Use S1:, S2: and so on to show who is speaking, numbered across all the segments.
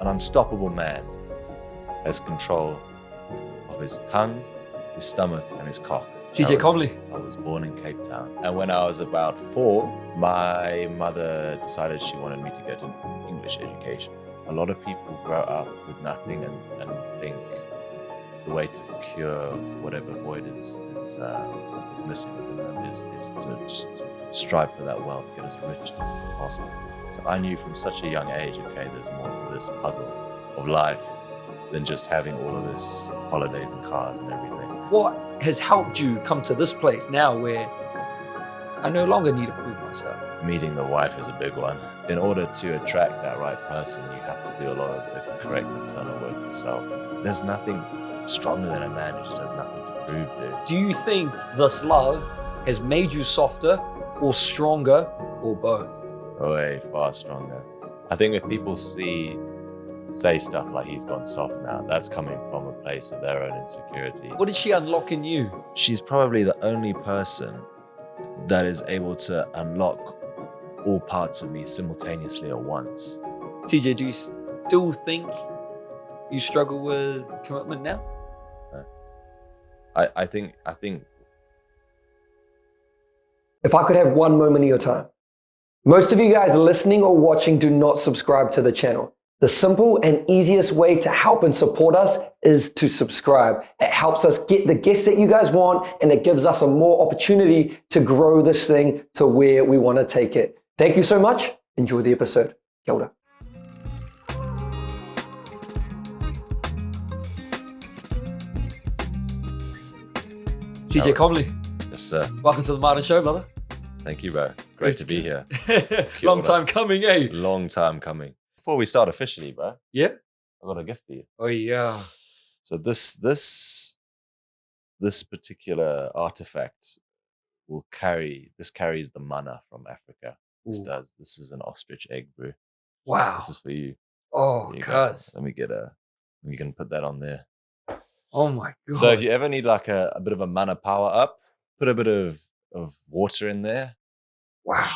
S1: An unstoppable man has control of his tongue, his stomach, and his cock.
S2: TJ Comley.
S1: I was born in Cape Town. And when I was about 4, my mother decided she wanted me to get an English education. A lot of people grow up with nothing and think the way to cure whatever void is missing within them is to just strive for that wealth, get as rich as possible. So I knew from such a young age, okay, there's more to this puzzle of life than just having all of this holidays and cars and everything.
S2: What has helped you come to this place now where I no longer need to prove myself?
S1: Meeting the wife is a big one. In order to attract that right person, you have to do a lot of the correct internal work yourself. There's nothing stronger than a man who just has nothing to prove, dude.
S2: Do you think this love has made you softer or stronger or both?
S1: Way far stronger. I think if people say stuff like he's gone soft now, that's coming from a place of their own insecurity.
S2: What did she unlock in you?
S1: She's probably the only person that is able to unlock all parts of me simultaneously at once.
S2: TJ, do you still think you struggle with commitment now?
S1: I think
S3: if I could have one moment of your time. Most of you guys listening or watching do not subscribe to the channel. The simple and easiest way to help and support us is to subscribe. It helps us get the guests that you guys want, and it gives us a more opportunity to grow this thing to where we want to take it. Thank you so much. Enjoy the episode. Kia ora.
S2: TJ Comley.
S1: Yes, sir.
S2: Welcome to the Martin Show, brother.
S1: Thank you, bro. Great to be here.
S2: Long time coming, eh?
S1: Long time coming. Before we start officially, bro.
S2: Yeah?
S1: I've got a gift for you.
S2: Oh, yeah.
S1: So this particular artifact carries the mana from Africa. This
S2: Ooh.
S1: does. This is an ostrich egg, bro.
S2: Wow.
S1: This is for you.
S2: Oh,
S1: You
S2: cuz.
S1: you can put that on there.
S2: Oh my God.
S1: So if you ever need like a bit of a mana power up, put a bit of water in there.
S2: Wow.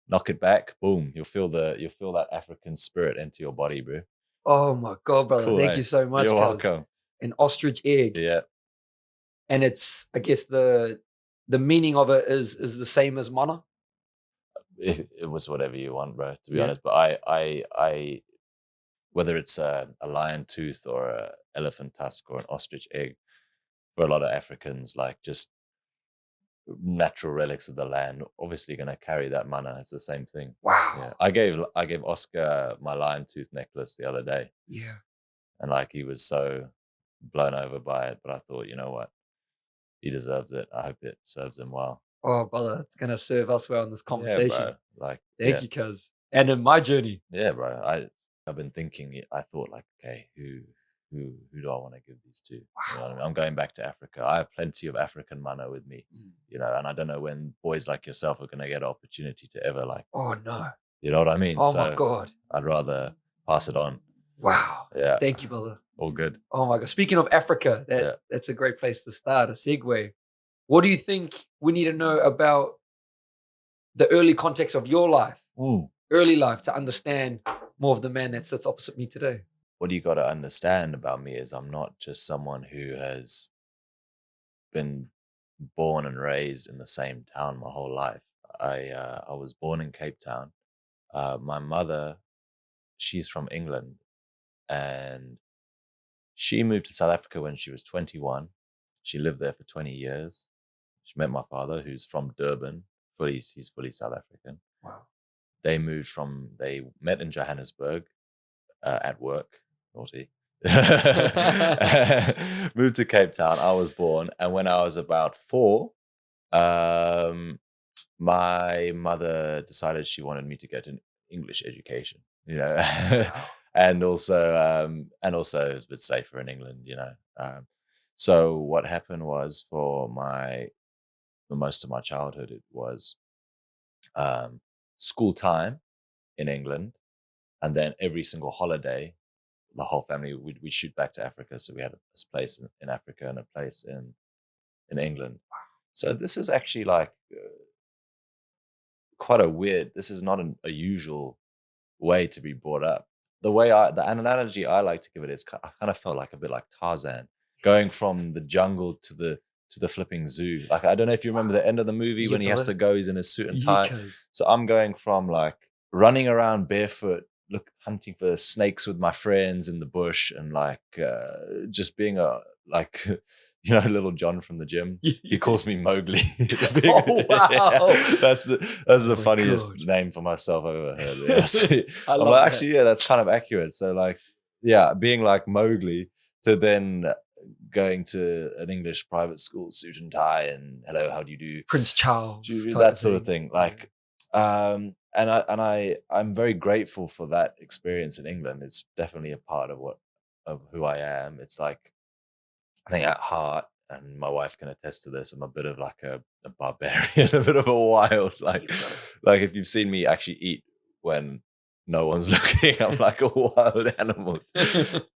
S1: Knock it back, boom. You'll feel that African spirit into your body, bro.
S2: Oh my God, brother.
S1: Cool,
S2: Thank
S1: eh?
S2: you so much.
S1: You're
S2: cuz.
S1: welcome.
S2: An ostrich egg.
S1: Yeah.
S2: And it's, I guess the meaning of it is the same as mana.
S1: It was whatever you want, bro, to be
S2: Yeah.
S1: honest. But I whether it's a lion tooth or an elephant tusk or an ostrich egg, for a lot of Africans, like just natural relics of the land, obviously going to carry that mana. It's the same thing.
S2: Wow.
S1: Yeah. I gave Oscar my lion tooth necklace the other day,
S2: Yeah.
S1: and like he was so blown over by it. But I thought, you know what, he deserves it. I hope it serves him well.
S2: Oh, brother, it's going to serve us well in this conversation.
S1: Yeah, bro. Like,
S2: Thank you, cuz. And in my journey.
S1: Yeah, bro. I've been thinking. I thought like, okay, who do I want to give these to? You know what I mean? I'm going back to Africa. I have plenty of African mana with me, you know, and I don't know when boys like yourself are going to get an opportunity to ever like.
S2: Oh, no.
S1: You know what I mean?
S2: Oh, my God.
S1: I'd rather pass it on.
S2: Wow.
S1: Yeah.
S2: Thank you, brother.
S1: All good.
S2: Oh, my God. Speaking of Africa, that's a great place to start, a segue. What do you think we need to know about the early context of your life, early life, to understand more of the man that sits opposite me today?
S1: What you got to understand about me is I'm not just someone who has been born and raised in the same town my whole life. I was born in Cape Town. My mother, she's from England, and she moved to South Africa when she was 21. She lived there for 20 years. She met my father, who's from Durban. He's fully South African.
S2: Wow.
S1: They met in Johannesburg at work. Naughty. Moved to Cape Town. I was born, and when I was about 4, my mother decided she wanted me to get an English education. You know, and also it was a bit safer in England. You know, so what happened was for most of my childhood, it was school time in England, and then every single holiday, the whole family we'd shoot back to Africa. So we had a place in Africa and a place in England. So this is actually like quite this is not a usual way to be brought up. the analogy I like to give it is, I kind of felt like a bit like Tarzan, going from the jungle to the flipping zoo. Like, I don't know if you remember the end of the movie when he has to go, he's in his suit and tie. So I'm going from like running around barefoot, hunting for snakes with my friends in the bush, and like just being a like Little John from the gym. He calls me Mowgli.
S2: Oh wow,
S1: that's the funniest name for myself I've ever heard. Yeah, I'm like, actually, yeah, that's kind of accurate. So like, yeah, being like Mowgli to then going to an English private school, suit and tie, and hello, how do you do,
S2: Prince Charles,
S1: that sort of thing. Like, and I'm very grateful for that experience in England. It's definitely a part of who I am. It's like, I think at heart, and my wife can attest to this, I'm a bit of like a barbarian, a bit of a wild, like if you've seen me actually eat when no one's looking, I'm like a wild animal.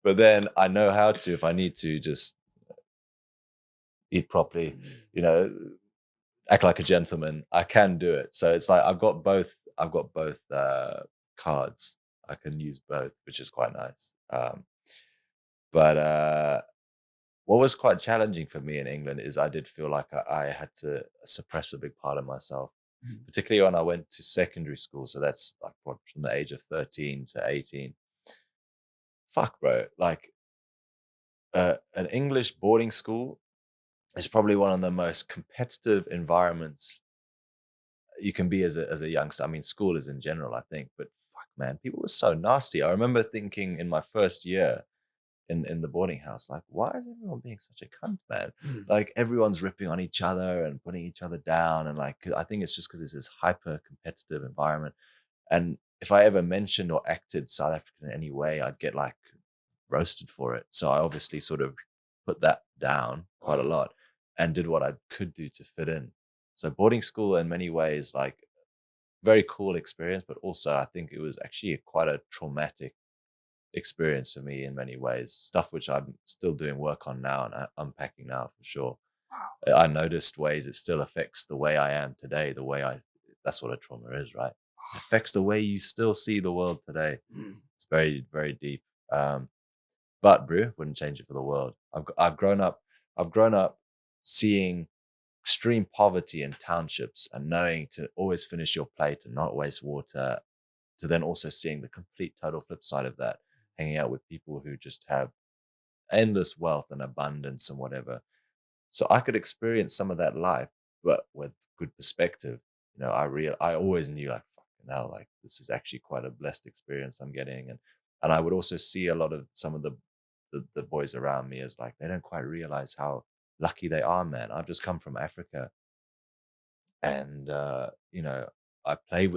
S1: But then I know how to, if I need to, just eat properly, act like a gentleman. I can do it. So it's like I've got both cards. I can use both, which is quite nice. But what was quite challenging for me in England is I did feel like I had to suppress a big part of myself, particularly when I went to secondary school. So that's like from the age of 13 to 18. Fuck, bro. Like an English boarding school is probably one of the most competitive environments you can be as a youngster. I mean, school is in general, I think, but fuck, man, people were so nasty. I remember thinking in my first year in the boarding house, like, why is everyone being such a cunt, man? Like, everyone's ripping on each other and putting each other down, and like, I think it's just because it's this hyper competitive environment. And if I ever mentioned or acted South African in any way, I'd get like roasted for it. So I obviously sort of put that down quite a lot and did what I could do to fit in. So boarding school in many ways, like, very cool experience, but also I think it was actually quite a traumatic experience for me in many ways, stuff which I'm still doing work on now and unpacking now for sure. Wow. I noticed ways it still affects the way I am today, that's what a trauma is, right? It affects the way you still see the world today. It's very, very deep. But bro, wouldn't change it for the world. I've grown up seeing extreme poverty in townships and knowing to always finish your plate and not waste water, to then also seeing the complete total flip side of that, hanging out with people who just have endless wealth and abundance and whatever. So I could experience some of that life, but with good perspective. I always knew, like, fucking hell, like, this is actually quite a blessed experience I'm getting. And I would also see a lot of some of the boys around me as like, they don't quite realize how lucky they are, man. I've just come from Africa, and I play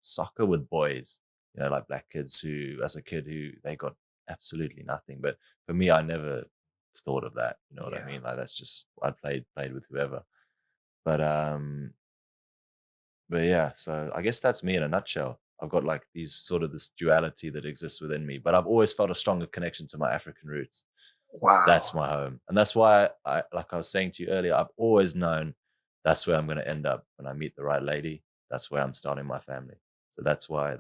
S1: soccer with boys, like black kids who, as a kid, who they got absolutely nothing. But for me, I never thought of that. You know what I mean? Like, that's just, I played with whoever. But yeah, so I guess that's me in a nutshell. I've got like this duality that exists within me, but I've always felt a stronger connection to my African roots.
S2: Wow.
S1: That's my home. And that's why like I was saying to you earlier, I've always known that's where I'm going to end up when I meet the right lady. That's where I'm starting my family. So that's why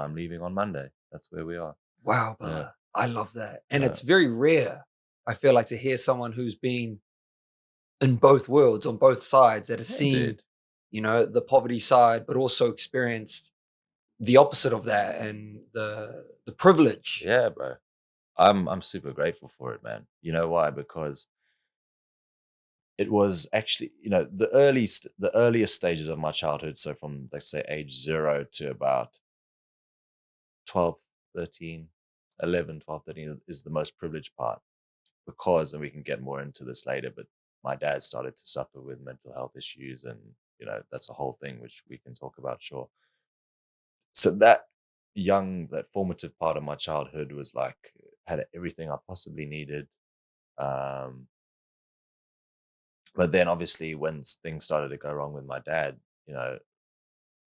S1: I'm leaving on Monday. That's where we are.
S2: Wow, brother. Yeah. I love that. And it's very rare, I feel like, to hear someone who's been in both worlds, on both sides, that has seen, the poverty side, but also experienced the opposite of that and the privilege.
S1: Yeah, bro. I'm super grateful for it, man. You know why? Because it was actually, the earliest stages of my childhood. So from, let's say, age 0 to about 12, 13, 11, 12, 13 is the most privileged part, because, and we can get more into this later, but my dad started to suffer with mental health issues, and, that's a whole thing which we can talk about, sure. So that formative part of my childhood was like, had everything I possibly needed. But then obviously when things started to go wrong with my dad,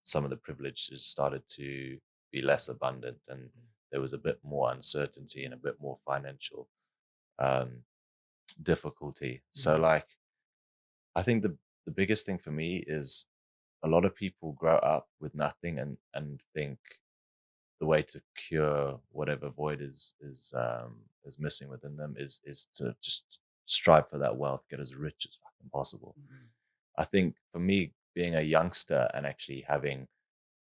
S1: some of the privileges started to be less abundant, and there was a bit more uncertainty and a bit more financial difficulty. So like, I think the biggest thing for me is, a lot of people grow up with nothing and think the way to cure whatever void is missing within them is to just strive for that wealth, get as rich as fucking possible. I think for me, being a youngster and actually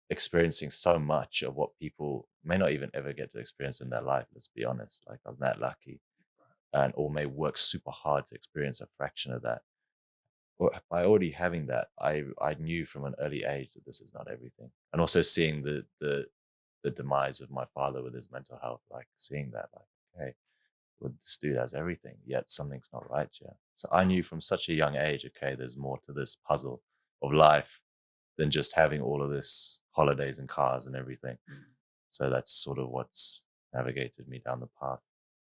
S1: experiencing so much of what people may not even ever get to experience in their life, let's be honest, like I'm that lucky, or may work super hard to experience a fraction of that. By already having that, I knew from an early age that this is not everything. And also seeing the demise of my father with his mental health, like seeing that, like, okay, well, this dude has everything, yet something's not right here. So I knew from such a young age, okay, there's more to this puzzle of life than just having all of this holidays and cars and everything. So that's sort of what's navigated me down the path.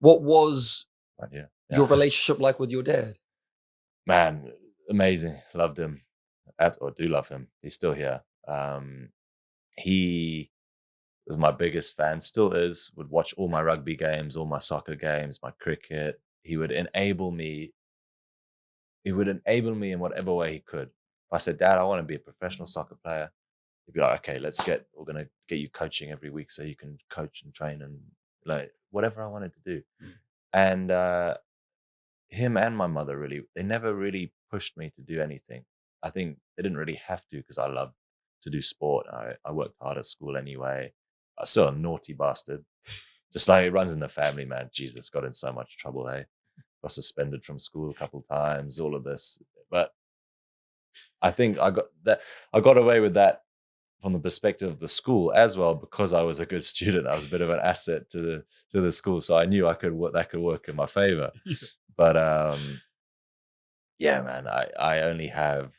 S2: What was
S1: right here.
S2: your relationship like with your dad?
S1: Man, amazing. Loved him. Or do love him. He's still here. He was my biggest fan, still is, would watch all my rugby games, all my soccer games, my cricket. He would enable me. He would enable me in whatever way he could. If I said, Dad, I want to be a professional soccer player, he'd be like, okay, we're going to get you coaching every week so you can coach and train and like whatever I wanted to do. And him and my mother really, they never really pushed me to do anything. I think they didn't really have to because I loved to do sport. I worked hard at school anyway. I was still a naughty bastard. Just like it runs in the family, man. Jesus, got in so much trouble, hey? Got suspended from school a couple times, all of this. But I think I got away with that from the perspective of the school as well, because I was a good student. I was a bit of an asset to the school. So I knew that could work in my favor. But yeah, man, I only have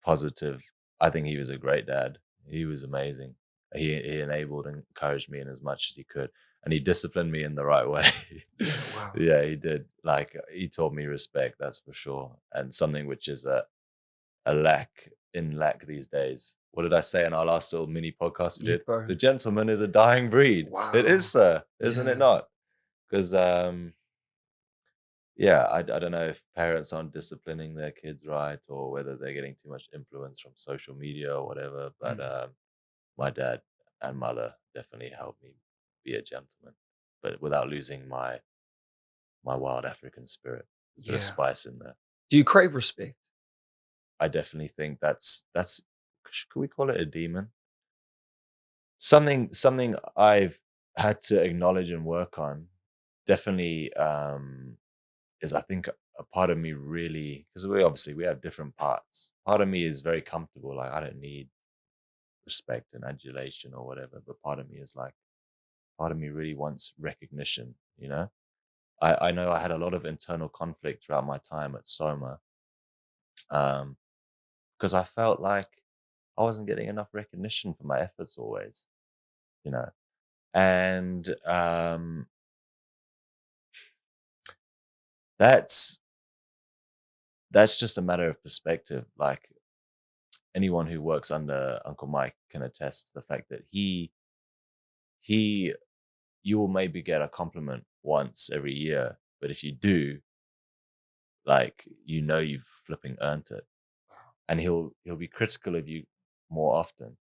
S1: positive. I think he was a great dad. He was amazing. He enabled and encouraged me in as much as he could. And he disciplined me in the right way.
S2: Wow.
S1: Yeah, he did. Like, he taught me respect, that's for sure. And something which is a lack these days. What did I say in our last little mini podcast we did? The gentleman is a dying breed.
S2: Wow.
S1: It is, sir. Isn't it not? Because, yeah, I don't know if parents aren't disciplining their kids right, or whether they're getting too much influence from social media or whatever. But my dad and mother definitely helped me be a gentleman, but without losing my wild African spirit. There's a bit of spice in there.
S2: Do you crave respect?
S1: I definitely think that's could we call it a demon? Something I've had to acknowledge and work on. Definitely is, I think, a part of me really, because we have different parts. Part of me is very comfortable, like I don't need respect and adulation or whatever, but part of me really wants recognition, you know? I know I had a lot of internal conflict throughout my time at Soma, because I felt like I wasn't getting enough recognition for my efforts always, you know? And that's just a matter of perspective. Like, anyone who works under Uncle Mike can attest to the fact that you will maybe get a compliment once every year, but if you do, like, you've flipping earned it. And he'll be critical of you more often.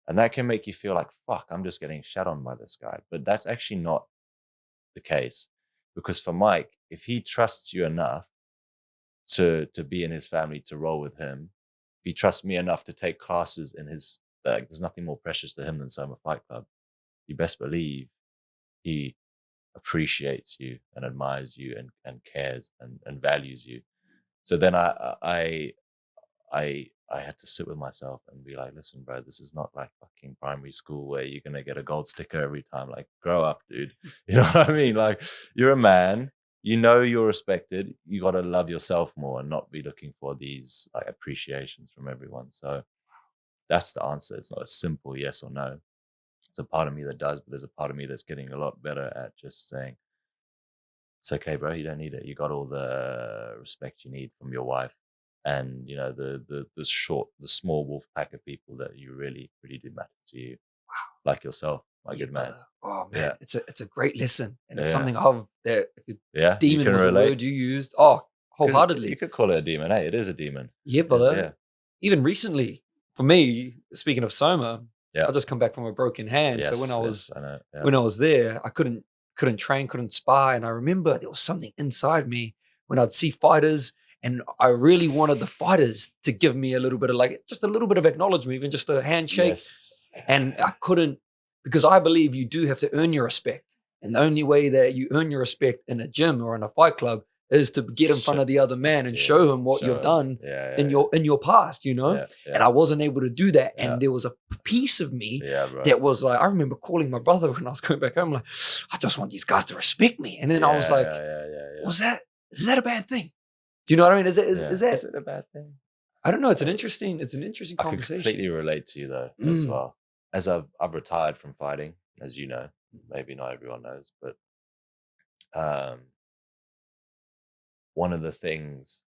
S1: And that can make you feel like, fuck, I'm just getting shat on by this guy. But that's actually not the case. Because for Mike, if he trusts you enough to be in his family, to roll with him, if he trusts me enough to take classes in his, there's nothing more precious to him than Soma Fight Club. You best believe he appreciates you and admires you and cares and values you. So then I had to sit with myself and be like, listen, bro, this is not like fucking primary school where you're going to get a gold sticker every time. Like, grow up, dude. You know what I mean? Like, you're a man, you're respected. You got to love yourself more and not be looking for these like appreciations from everyone. So that's the answer. It's not a simple yes or no. It's a part of me that does, but there's a part of me that's getting a lot better at just saying, it's okay, bro. You don't need it. You got all the respect you need from your wife, and the small wolf pack of people that you really do matter to you, like yourself, my good man.
S2: Oh man, it's a great lesson, and it's
S1: Yeah.
S2: something I've that.
S1: Yeah,
S2: demon was
S1: relate.
S2: a word you used. Oh, wholeheartedly.
S1: You could call it a demon. Hey, it is a demon.
S2: Yeah, brother. Even recently, for me, speaking of Soma, I just come back from a broken hand.
S1: Yes,
S2: so when I was
S1: I know. Yeah.
S2: when I was there, I couldn't train, couldn't spar. And I remember there was something inside me when I'd see fighters, and I really wanted the fighters to give me a little bit of just a little bit of acknowledgement, even just a handshake.
S1: Yes.
S2: And I couldn't, because I believe you do have to earn your respect. And the only way that you earn your respect in a gym or in a fight club is to get in front of the other man and show him what you've done in your past, you know? And I wasn't able to do that. And there was a piece of me that was like, I remember calling my brother when I was going back home, like, I just want these guys to respect me. And then I was like, is that a bad thing? Do you know what I mean? Is it
S1: a bad thing?
S2: I don't know. It's an interesting conversation.
S1: I could completely relate to you though, as well. As I've retired from fighting, as you know, maybe not everyone knows, but one of the things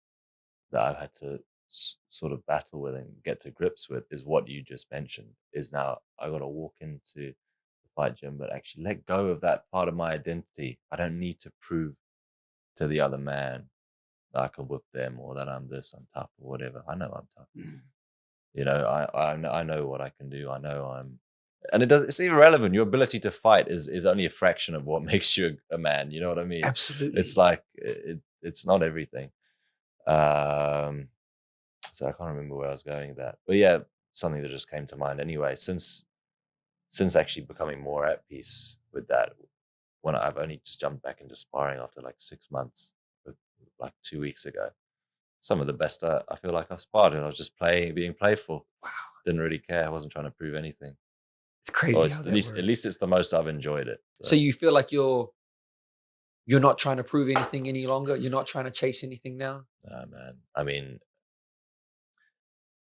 S1: that I've had to sort of battle with and get to grips with is what you just mentioned. Is now I got to walk into the fight gym, but actually let go of that part of my identity. I don't need to prove to the other man that I can whip them or that I'm this, I'm tough or whatever. I know I'm tough. You know, I know what I can do. I know and it's irrelevant. Your ability to fight is only a fraction of what makes you a man. You know what I mean?
S2: Absolutely.
S1: It's like, it's not everything. So I can't remember where I was going with that, but yeah, something that just came to mind anyway, since actually becoming more at peace with that, when I've only just jumped back into sparring after like 6 months, like 2 weeks ago. Some of the best I feel like I've sparred, and I was just being playful. Wow. Didn't really care. I wasn't trying to prove anything.
S2: It's crazy.
S1: Or at least it's the most I've enjoyed it.
S2: So you feel like you're not trying to prove anything any longer? You're not trying to chase anything now?
S1: No, man. I mean,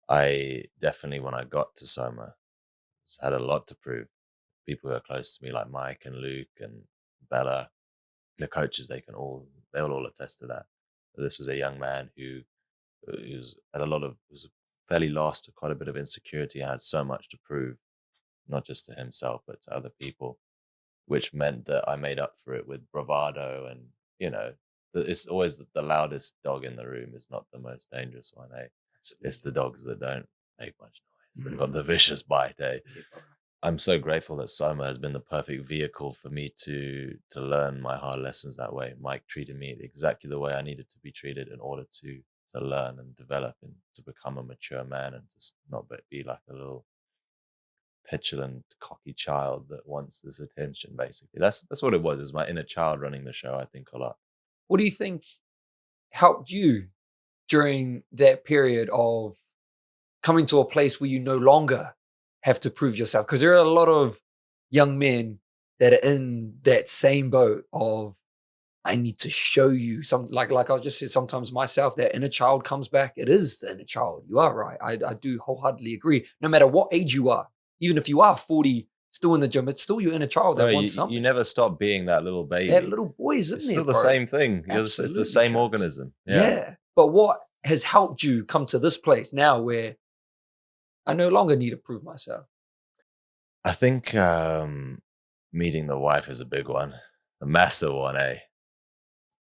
S1: I definitely, when I got to Soma, had a lot to prove. People who are close to me, like Mike and Luke and Bella, the coaches, they'll all attest to that. This was a young man who was fairly lost to quite a bit of insecurity and had so much to prove, not just to himself, but to other people, which meant that I made up for it with bravado. And, you know, it's always the loudest dog in the room is not the most dangerous one, eh? It's the dogs that don't make much noise. They've got the vicious bite, eh? I'm so grateful that Soma has been the perfect vehicle for me to learn my hard lessons that way. Mike treated me exactly the way I needed to be treated in order to learn and develop and to become a mature man and just not be like a little petulant, cocky child that wants this attention, basically. That's what it was. It was my inner child running the show, I think, a lot.
S2: What do you think helped you during that period of coming to a place where you no longer have to prove yourself? Because there are a lot of young men that are in that same boat of, I need to show you something. Like I just said, sometimes myself, that inner child comes back. It is the inner child. You are right. I do wholeheartedly agree. No matter what age you are, even if you are 40, still in the gym, it's still your inner child that wants something.
S1: You never stop being that little baby.
S2: That little boy is in there.
S1: It's still the same thing. It's the same organism.
S2: Yeah. But what has helped you come to this place now where I no longer need to prove myself?
S1: I think meeting the wife is a big one, a massive one, eh?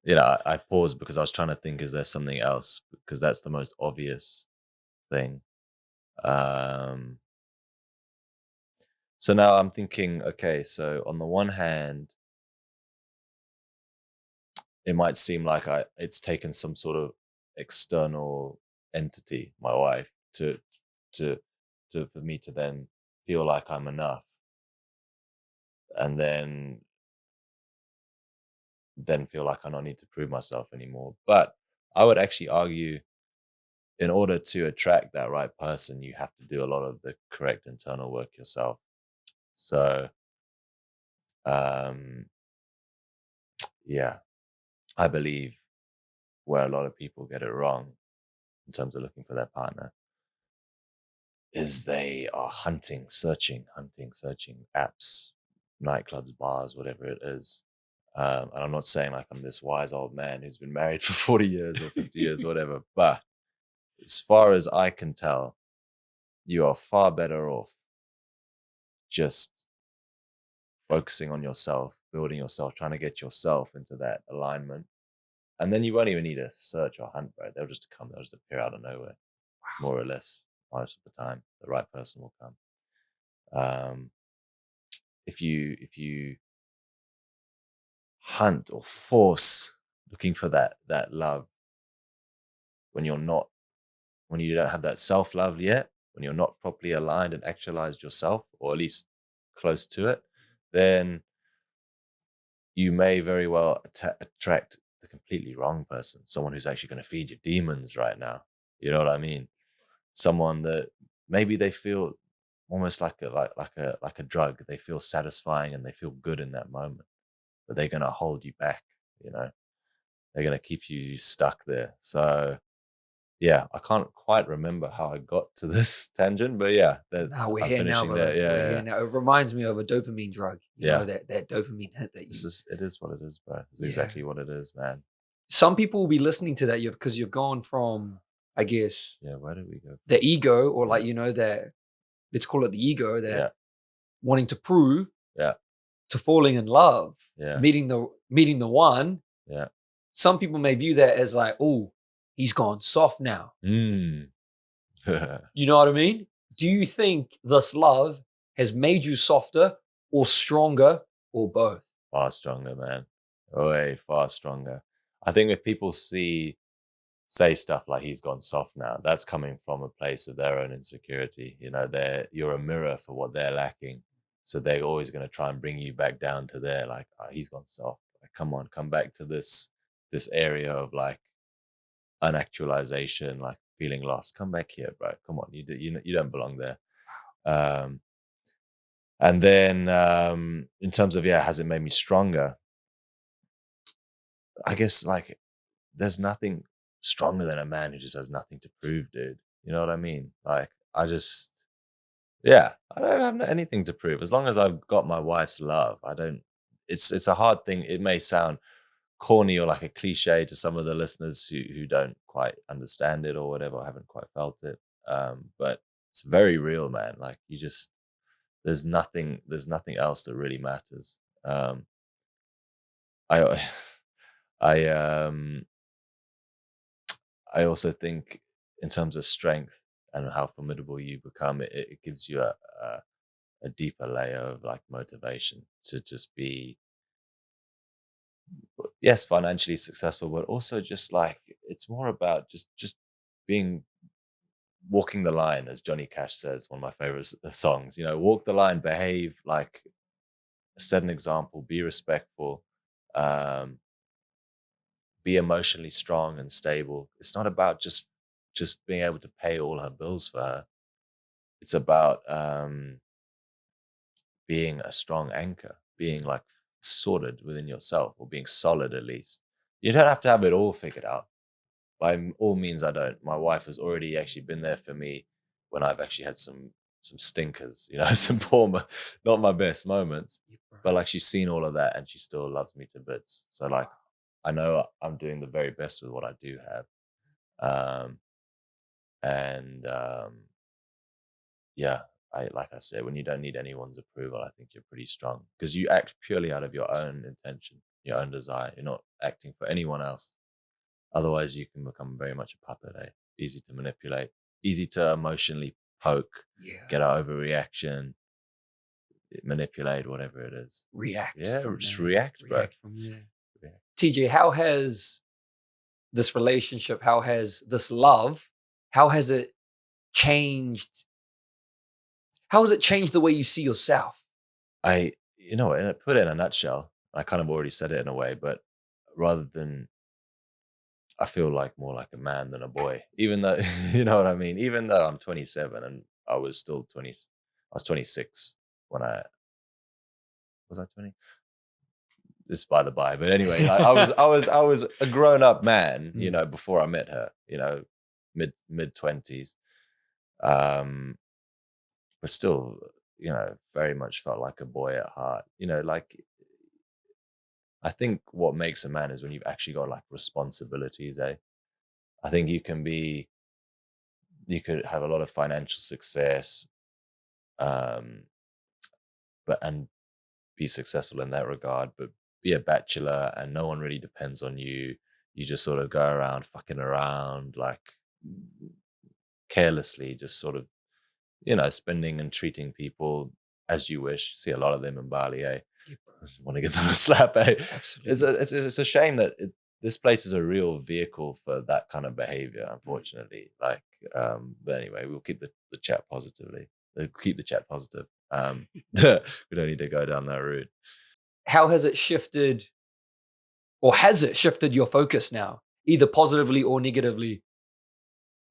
S1: You know, I paused because I was trying to think, is there something else? Because that's the most obvious thing. So now I'm thinking, okay, so on the one hand, it might seem like it's taken some sort of external entity, my wife, for me to then feel like I'm enough, and then feel like I don't need to prove myself anymore. But I would actually argue, in order to attract that right person, you have to do a lot of the correct internal work yourself. So, yeah, I believe where a lot of people get it wrong in terms of looking for their partner is they are searching apps, nightclubs, bars, whatever it is. And I'm not saying like I'm this wise old man who's been married for 40 years or 50 years or whatever, but as far as I can tell, you are far better off just focusing on yourself, building yourself, trying to get yourself into that alignment. And then you won't even need to search or hunt, right? They'll just appear out of nowhere, more or less. Most of the time, the right person will come. If you hunt or force looking for that love when you don't have that self-love yet, when you're not properly aligned and actualized yourself, or at least close to it, then you may very well attract the completely wrong person, someone who's actually going to feed your demons right now. You know what I mean? Someone that maybe they feel almost like a drug. They feel satisfying and they feel good in that moment, but they're going to hold you back. You know, they're going to keep you stuck there. So yeah, I can't quite remember how I got to this tangent, but yeah,
S2: We're
S1: I'm
S2: here now,
S1: finishing
S2: brother.
S1: there. Yeah,
S2: We're
S1: yeah.
S2: here now. It reminds me of a dopamine drug. You know, that dopamine hit that you.
S1: It is what it is, bro. It's exactly what it is, man.
S2: Some people will be listening to that because you've gone from, I guess,
S1: where did we go?
S2: The ego, or like, you know, that, let's call it the ego, that wanting to prove, to falling in love, meeting the one.
S1: Yeah.
S2: Some people may view that as like, oh, he's gone soft now.
S1: You
S2: know what I mean? Do you think this love has made you softer or stronger or both?
S1: Far stronger, man. Way far stronger. I think if people say stuff like he's gone soft now, that's coming from a place of their own insecurity. You know, you're a mirror for what they're lacking. So they're always going to try and bring you back down to their like, oh, he's gone soft. Like, come on, come back to this area of like unactualization, like feeling lost. Come back here, bro. Come on, you don't belong there. And then in terms of has it made me stronger? I guess like there's nothing stronger than a man who just has nothing to prove, dude. You know what I mean? Like I don't have anything to prove. As long as I've got my wife's love, it's a hard thing. It may sound corny or like a cliche to some of the listeners who don't quite understand it or whatever, haven't quite felt it. But it's very real, man. Like there's nothing else that really matters. I also think in terms of strength and how formidable you become, it gives you a deeper layer of like motivation to just be, yes, financially successful, but also just like, it's more about just walking the line, as Johnny Cash says, one of my favorite songs, you know, walk the line, behave, like set an example, be respectful, be emotionally strong and stable. It's not about just being able to pay all her bills for her. It's about being a strong anchor, being like sorted within yourself, or being solid at least. You don't have to have it all figured out. By all means, I don't. My wife has already actually been there for me when I've actually had some stinkers, you know, some not my best moments. But like she's seen all of that and she still loves me to bits. So like I know I'm doing the very best with what I do have. Yeah, like I said, when you don't need anyone's approval, I think you're pretty strong because you act purely out of your own intention, your own desire. You're not acting for anyone else. Otherwise, you can become very much a puppet, easy to manipulate, easy to emotionally poke, get an overreaction, manipulate, whatever it is.
S2: React.
S1: Yeah, just react, bro.
S2: React from there. TJ, how has this relationship, how has this love, how has it changed? How has it changed the way you see yourself?
S1: And I put it in a nutshell. I kind of already said it in a way, but rather than, I feel like more like a man than a boy, even though, you know what I mean? Even though I'm 27 and I was still 20, I was 26 when was I 20? This by the by, but anyway, I was a grown up man, you know, before I met her, you know, mid 20s. But still, you know, very much felt like a boy at heart, you know, like I think what makes a man is when you've actually got like responsibilities, I think you could have a lot of financial success, and be successful in that regard, but be a bachelor and no one really depends on you. You just sort of go around fucking around like carelessly, just sort of spending and treating people as you wish. See a lot of them in Bali, eh? I just want to give them a slap, eh?
S2: Absolutely.
S1: It's a shame that this place is a real vehicle for that kind of behavior, unfortunately. But anyway, we'll keep the chat positively. Keep the chat positive. We don't need to go down that route.
S2: How has it shifted, or has it shifted your focus now, either positively or negatively?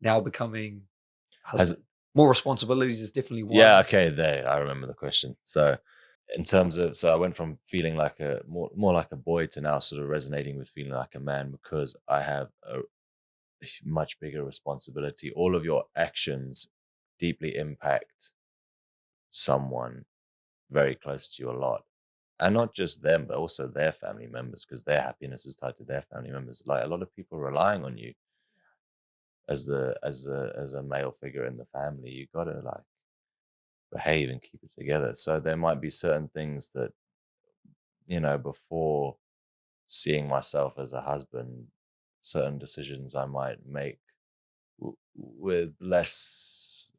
S2: Now becoming husband. More responsibilities is definitely one.
S1: Yeah, okay, there. I remember the question. So in terms of, I went from feeling like a more like a boy to now sort of resonating with feeling like a man, because I have a much bigger responsibility. All of your actions deeply impact someone very close to you a lot. And not just them, but also their family members, because their happiness is tied to their family members. Like a lot of people relying on you as a male figure in the family. You gotta like behave and keep it together. So there might be certain things that, before seeing myself as a husband, certain decisions I might make with less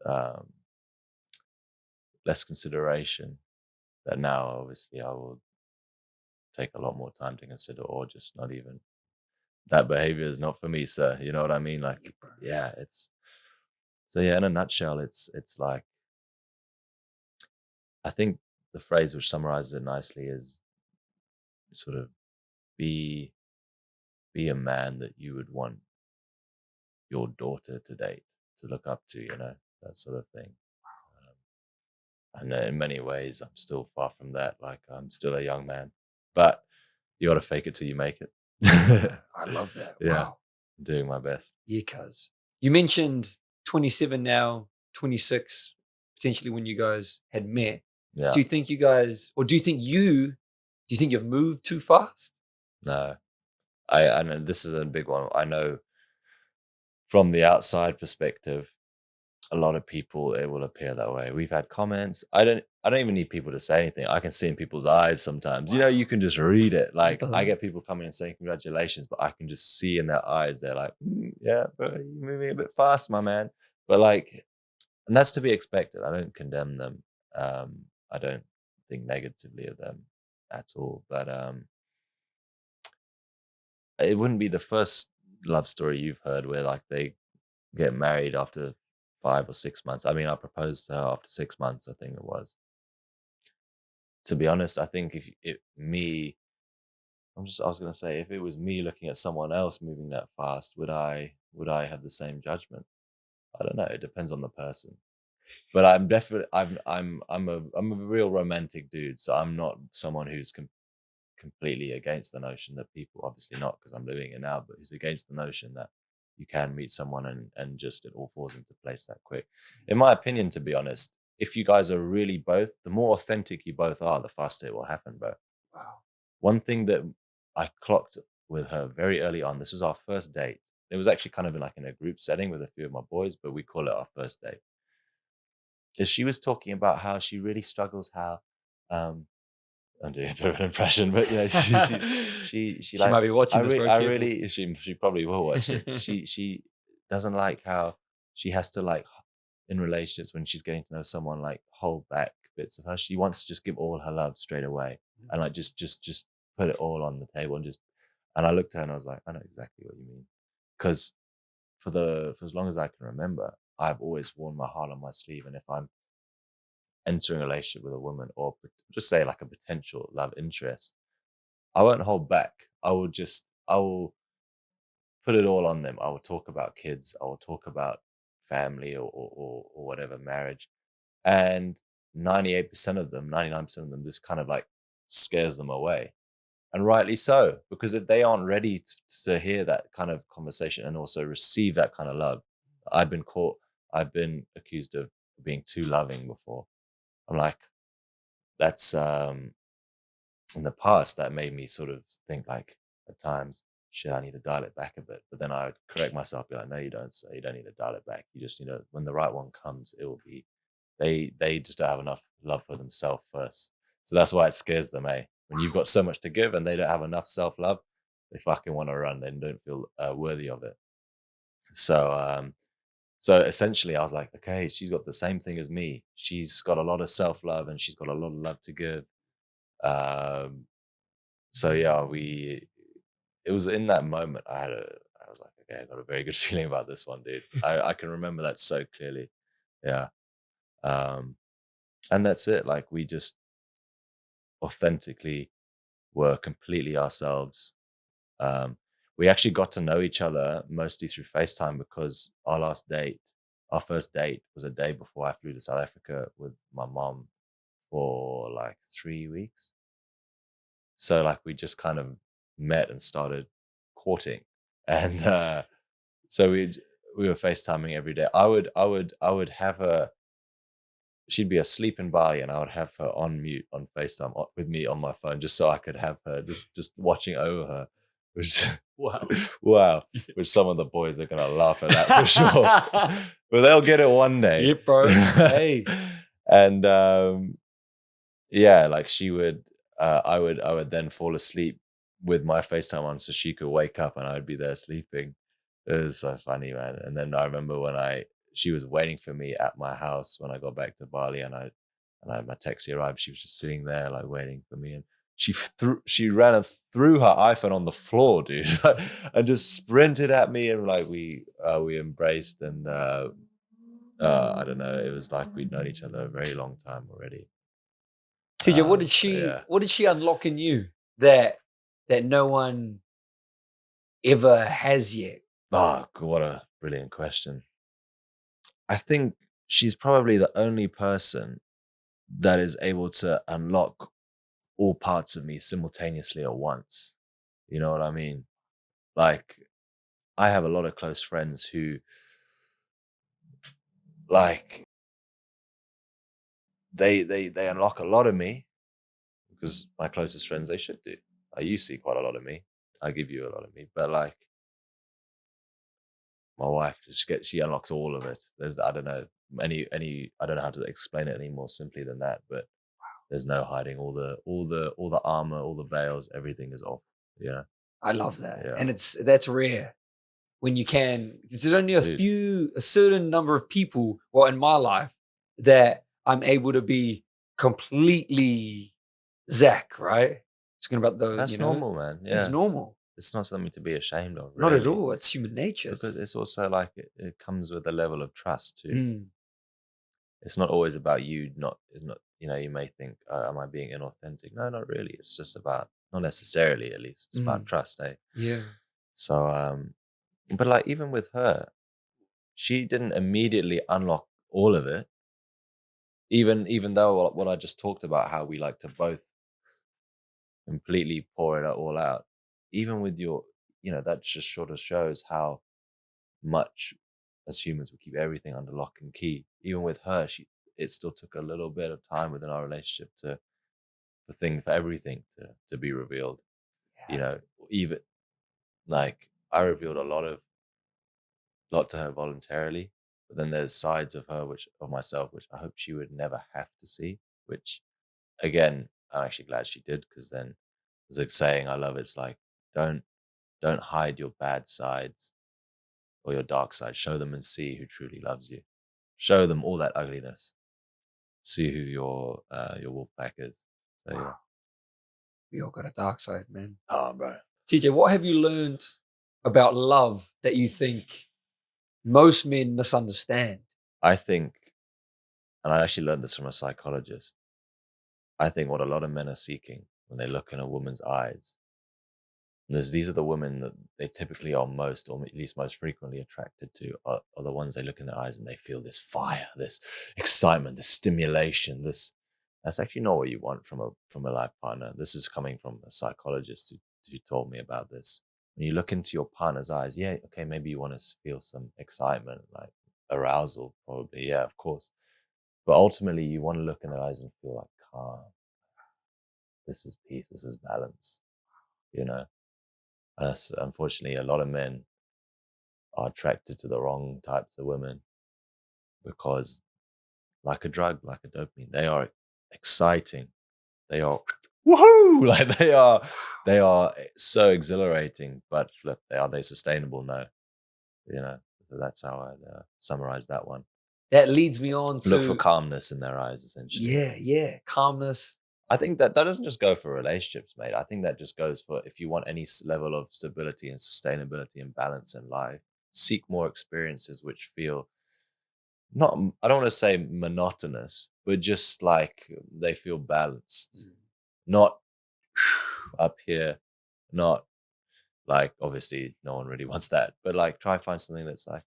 S1: consideration, that now obviously I will take a lot more time to consider, or just not even. That behavior is not for me, sir. You know what I mean? Like, yeah, in a nutshell, it's like, I think the phrase which summarizes it nicely is sort of be a man that you would want your daughter to date, to look up to, that sort of thing. And in many ways, I'm still far from that. Like, I'm still a young man, but you got to fake it till you make it.
S2: I love that.
S1: Yeah,
S2: wow.
S1: I'm doing my best.
S2: Yeah, cuz you mentioned 27 now, 26, potentially when you guys had met.
S1: Yeah.
S2: Do you think you've moved too fast?
S1: No, I know this is a big one. I know from the outside perspective, a lot of people, it will appear that way. We've had comments. I don't even need people to say anything. I can see in people's eyes sometimes. Wow. You can just read it. Like, I get people coming and saying congratulations, but I can just see in their eyes, they're like, yeah, but you're moving a bit fast, my man. But like, and that's to be expected. I don't condemn them. I don't think negatively of them at all. But it wouldn't be the first love story you've heard where like they get married after 5 or 6 months. I mean, I proposed to her after 6 months, I think it was. To be honest, I think I was going to say, if it was me looking at someone else moving that fast, would I have the same judgment? I don't know. It depends on the person. But I'm definitely, I'm a real romantic dude. So I'm not someone who's completely against the notion that people, obviously not because I'm doing it now, but who's against the notion that you can meet someone and just it all falls into place that quick. In my opinion, to be honest, if you guys are really both, the more authentic you both are, the faster it will happen, bro.
S2: Wow.
S1: One thing that I clocked with her very early on, this was our first date. It was actually kind of in a group setting with a few of my boys, but we call it our first date. Is she was talking about how she really struggles, how I'm doing a bit of an impression, but she like,
S2: might be watching this.
S1: She probably will watch it. She doesn't like how she has to, like, in relationships when she's getting to know someone, like, hold back bits of her. She wants to just give all her love straight away and like just put it all on the table and I looked at her and I was like, I know exactly what you mean, because for as long as I can remember, I've always worn my heart on my sleeve, and if I'm entering a relationship with a woman, or just say like a potential love interest, I won't hold back. I will put it all on them. I will talk about kids. I will talk about family or whatever, marriage. And 98% of them, 99% of them, this kind of like scares them away. And rightly so, because they aren't ready to hear that kind of conversation and also receive that kind of love. I've been accused of being too loving before. I'm like, that's in the past, that made me sort of think like at times, shit, I need to dial it back a bit. But then I would correct myself, be like, no, you don't. So you don't need to dial it back. You just, when the right one comes, it will be, they just don't have enough love for themselves first. So that's why it scares them, eh? When you've got so much to give and they don't have enough self-love, they fucking want to run. They don't feel worthy of it. So So essentially I was like, okay, she's got the same thing as me. She's got a lot of self-love and she's got a lot of love to give. So yeah, it was in that moment I was like, okay, I got a very good feeling about this one, dude. I can remember that so clearly. Yeah. And that's it. Like, we just authentically were completely ourselves. We actually got to know each other mostly through FaceTime, because our first date was a day before I flew to South Africa with my mom for like 3 weeks. So like we just kind of met and started courting. And so we were FaceTiming every day. I would have her, she'd be asleep in Bali, and I would have her on mute on FaceTime with me on my phone, just so I could have her just watching over her. Which, wow, which some of the boys are gonna laugh at that for sure, but they'll get it one day.
S2: Yeah, bro. Hey.
S1: And yeah, like she would, I would then fall asleep with my FaceTime on, so she could wake up and I would be there sleeping. It was so funny, man. And then I remember when she was waiting for me at my house when I got back to Bali, and my taxi arrived. She was just sitting there like waiting for me, and she ran and threw her iPhone on the floor, dude, and just sprinted at me, and like we embraced, and I don't know, it was like we'd known each other a very long time already.
S2: TJ, what did she unlock in you that no one ever has yet?
S1: Oh, what a brilliant question. I think she's probably the only person that is able to unlock all parts of me simultaneously at once. You know what I mean? Like, I have a lot of close friends who, like, they unlock a lot of me, because my closest friends, they should do. You see quite a lot of me. I give you a lot of me, but like, my wife, she unlocks all of it. There's, I don't know I don't know how to explain it any more simply than that, but there's no hiding all the armor, all the veils, everything is off. Yeah.
S2: I love that.
S1: Yeah.
S2: And that's rare when you can. There's only a certain number of people, well, in my life, that I'm able to be completely Zach, right? Talking about
S1: That's normal, man. Yeah.
S2: It's normal.
S1: It's not something to be ashamed of.
S2: Not
S1: Really.
S2: at all. It's human nature.
S1: Because it's also like it comes with a level of trust too.
S2: Mm.
S1: It's not always about you. It's not. You know, you may think, "Am I being inauthentic?" No, not really. It's just about, not necessarily, at least. It's about trust, eh?
S2: Yeah.
S1: So, but like, even with her, she didn't immediately unlock all of it. Even though what I just talked about, how we like to both completely pour it all out. Even with your, that just sort of shows how much as humans we keep everything under lock and key. Even with her, it still took a little bit of time within our relationship for everything to be revealed. Yeah. Even like, I revealed a lot to her voluntarily, but then there's sides of her, of myself, which I hope she would never have to see, which again, I'm actually glad she did, because then there's a saying I love. It's like, don't hide your bad sides or your dark side. Show them and see who truly loves you. Show them all that ugliness. See who your wolf pack is. So yeah.
S2: We all got a dark side, man.
S1: Oh, bro.
S2: TJ, what have you learned about love that you think most men misunderstand?
S1: I think, and I actually learned this from a psychologist, I think what a lot of men are seeking when they look in a woman's eyes, and these are the women that they typically are most, or at least most frequently attracted to, are the ones they look in their eyes and they feel this fire, this excitement, this stimulation. That's actually not what you want from a life partner. This is coming from a psychologist who told me about this. When you look into your partner's eyes, yeah, okay, maybe you want to feel some excitement, like arousal, probably, yeah, of course. But ultimately, you want to look in their eyes and feel like calm. This is peace. This is balance. Unfortunately, a lot of men are attracted to the wrong types of women, because, like a drug, like a dopamine, they are exciting. They are woohoo! Like they are so exhilarating. But flip, are they sustainable? No. So that's how I'd summarize that one.
S2: That leads me on to
S1: look for calmness in their eyes, essentially.
S2: Yeah, calmness.
S1: I think that doesn't just go for relationships, mate. I think that just goes for if you want any level of stability and sustainability and balance in life, seek more experiences which feel not, I don't want to say monotonous, but just like they feel balanced, not up here, not like, obviously no one really wants that, but like try find something that's like,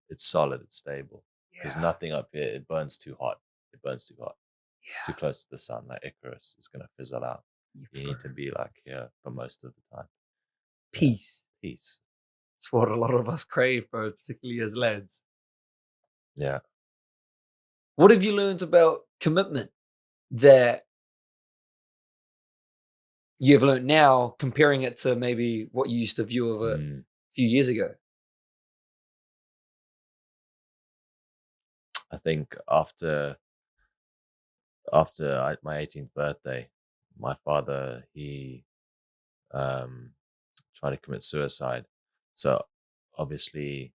S1: it's solid, it's stable. Because nothing up here, it burns too hot. It burns too hot. Too close to the sun, like Icarus is going to fizzle out. You need to be like here for most of the time.
S2: Peace.
S1: Peace.
S2: It's what a lot of us crave, bro, particularly as lads.
S1: Yeah.
S2: What have you learned about commitment that you've learned now, comparing it to maybe what you used to view of it a few years ago?
S1: I think after my 18th birthday, my father, he tried to commit suicide. So obviously,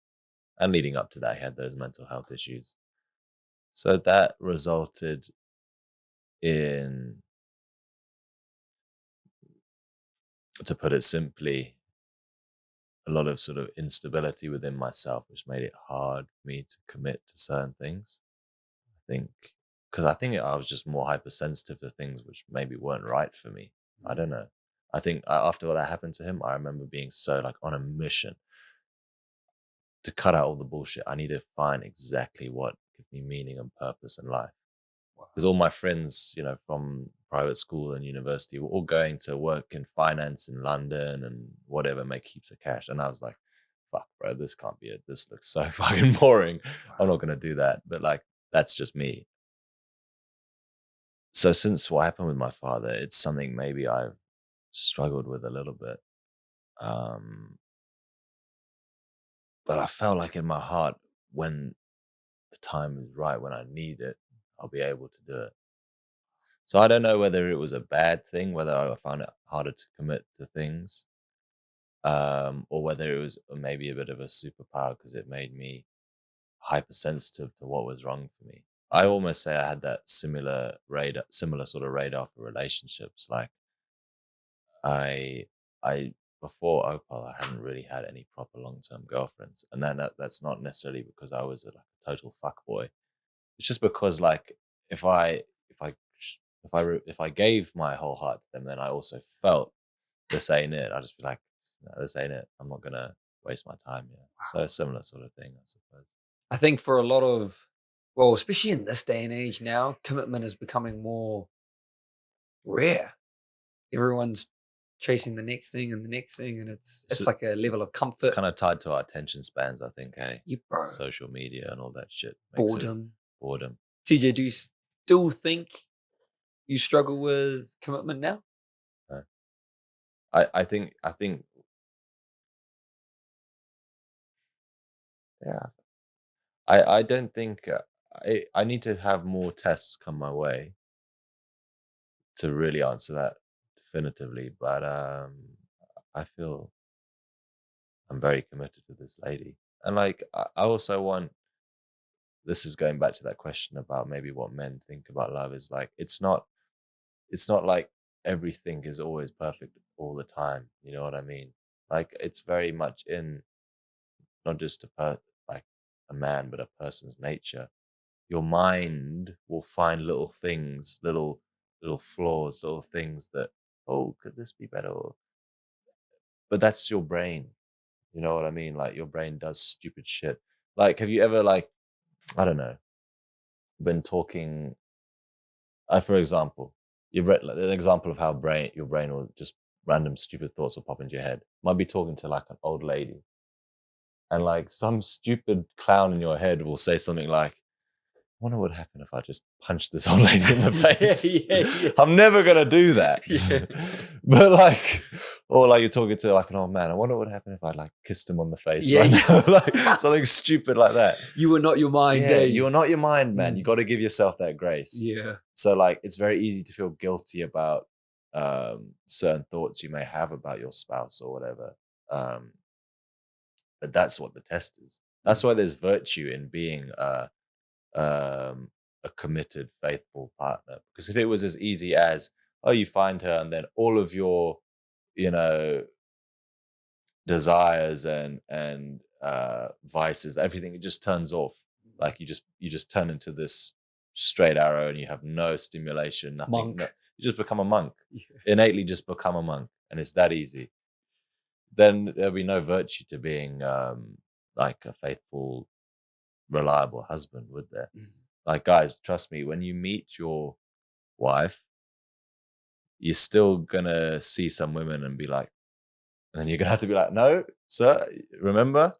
S1: and leading up to that, he had those mental health issues. So that resulted in, to put it simply, a lot of sort of instability within myself, which made it hard for me to commit to certain things. I think, because I was just more hypersensitive to things which maybe weren't right for me. I don't know. I think after that happened to him, I remember being so like on a mission to cut out all the bullshit. I need to find exactly what gives me meaning and purpose in life. Because all my friends, you know, from private school and university were all going to work in finance in London and whatever, make heaps of cash. And I was like, fuck, bro, this can't be it. This looks so fucking boring. I'm not going to do that. But like, that's just me. So since what happened with my father, it's something maybe I've struggled with a little bit. But I felt like in my heart, when the time is right, when I need it, I'll be able to do it. So I don't know whether it was a bad thing, whether I found it harder to commit to things, or whether it was maybe a bit of a superpower because it made me hypersensitive to what was wrong for me. I almost say I had that similar sort of radar for relationships. Like I before Opal, I hadn't really had any proper long-term girlfriends, and then that's not necessarily because I was a total fuckboy. It's just because like if I gave my whole heart to them, then I also felt this ain't it. I'd just be like, no, this ain't it. I'm not gonna waste my time here. Wow. So a similar sort of thing, I suppose.
S2: I think for a lot of, well, especially in this day and age now, commitment is becoming more rare. Everyone's chasing the next thing and the next thing, and it's like a level of comfort.
S1: It's kind of tied to our attention spans, I think, hey?
S2: Yeah, bro.
S1: Social media and all that shit.
S2: Boredom.
S1: TJ,
S2: do you still think you struggle with commitment now?
S1: No. I think yeah. I don't think I need to have more tests come my way to really answer that definitively, but I feel I'm very committed to this lady. And like I also want, this is going back to that question about maybe what men think about love, is like it's not like everything is always perfect all the time, you know what I mean? Like it's very much in not just like a man, but a person's nature. Your mind will find little things, little flaws, little things that, oh, could this be better? But that's your brain. You know what I mean? Like your brain does stupid shit. Like, have you ever like, I don't know, been talking, for example, you've read like, an example of how your brain will just random stupid thoughts will pop into your head. Might be talking to like an old lady, and like some stupid clown in your head will say something like, I wonder what would happen if I just punched this old lady in the face. Yeah. I'm never going to do that. Yeah. But like, or like you're talking to like an old man, I wonder what would happen if I like kissed him on the face right now. Like something stupid like that.
S2: You were not your mind, Dave.
S1: You are not your mind, man. You got to give yourself that grace.
S2: Yeah.
S1: So like, it's very easy to feel guilty about certain thoughts you may have about your spouse or whatever. But that's what the test is. That's why there's virtue in being a committed, faithful partner. Because if it was as easy as, oh, you find her and then all of your, desires and vices, everything, it just turns off. Like you just turn into this straight arrow and you have no stimulation, nothing. No, you just become a monk. Innately just become a monk, and it's that easy. Then there'll be no virtue to being like a faithful, reliable husband, would there? Like, guys, trust me, when you meet your wife, you're still gonna see some women and be like, and then you're gonna have to be like, no, sir, remember,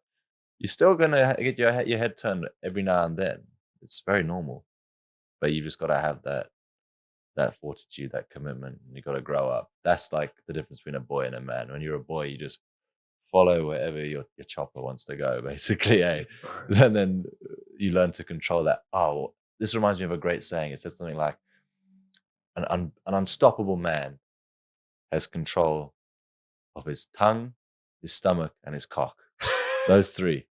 S1: you're still gonna get your head turned every now and then. It's very normal, but you just gotta have that fortitude, that commitment, and you gotta grow up. That's like the difference between a boy and a man. When you're a boy, you just follow wherever your chopper wants to go, basically, eh? And then you learn to control that. Oh, this reminds me of a great saying. It said something like, an unstoppable man has control of his tongue, his stomach, and his cock. Those three.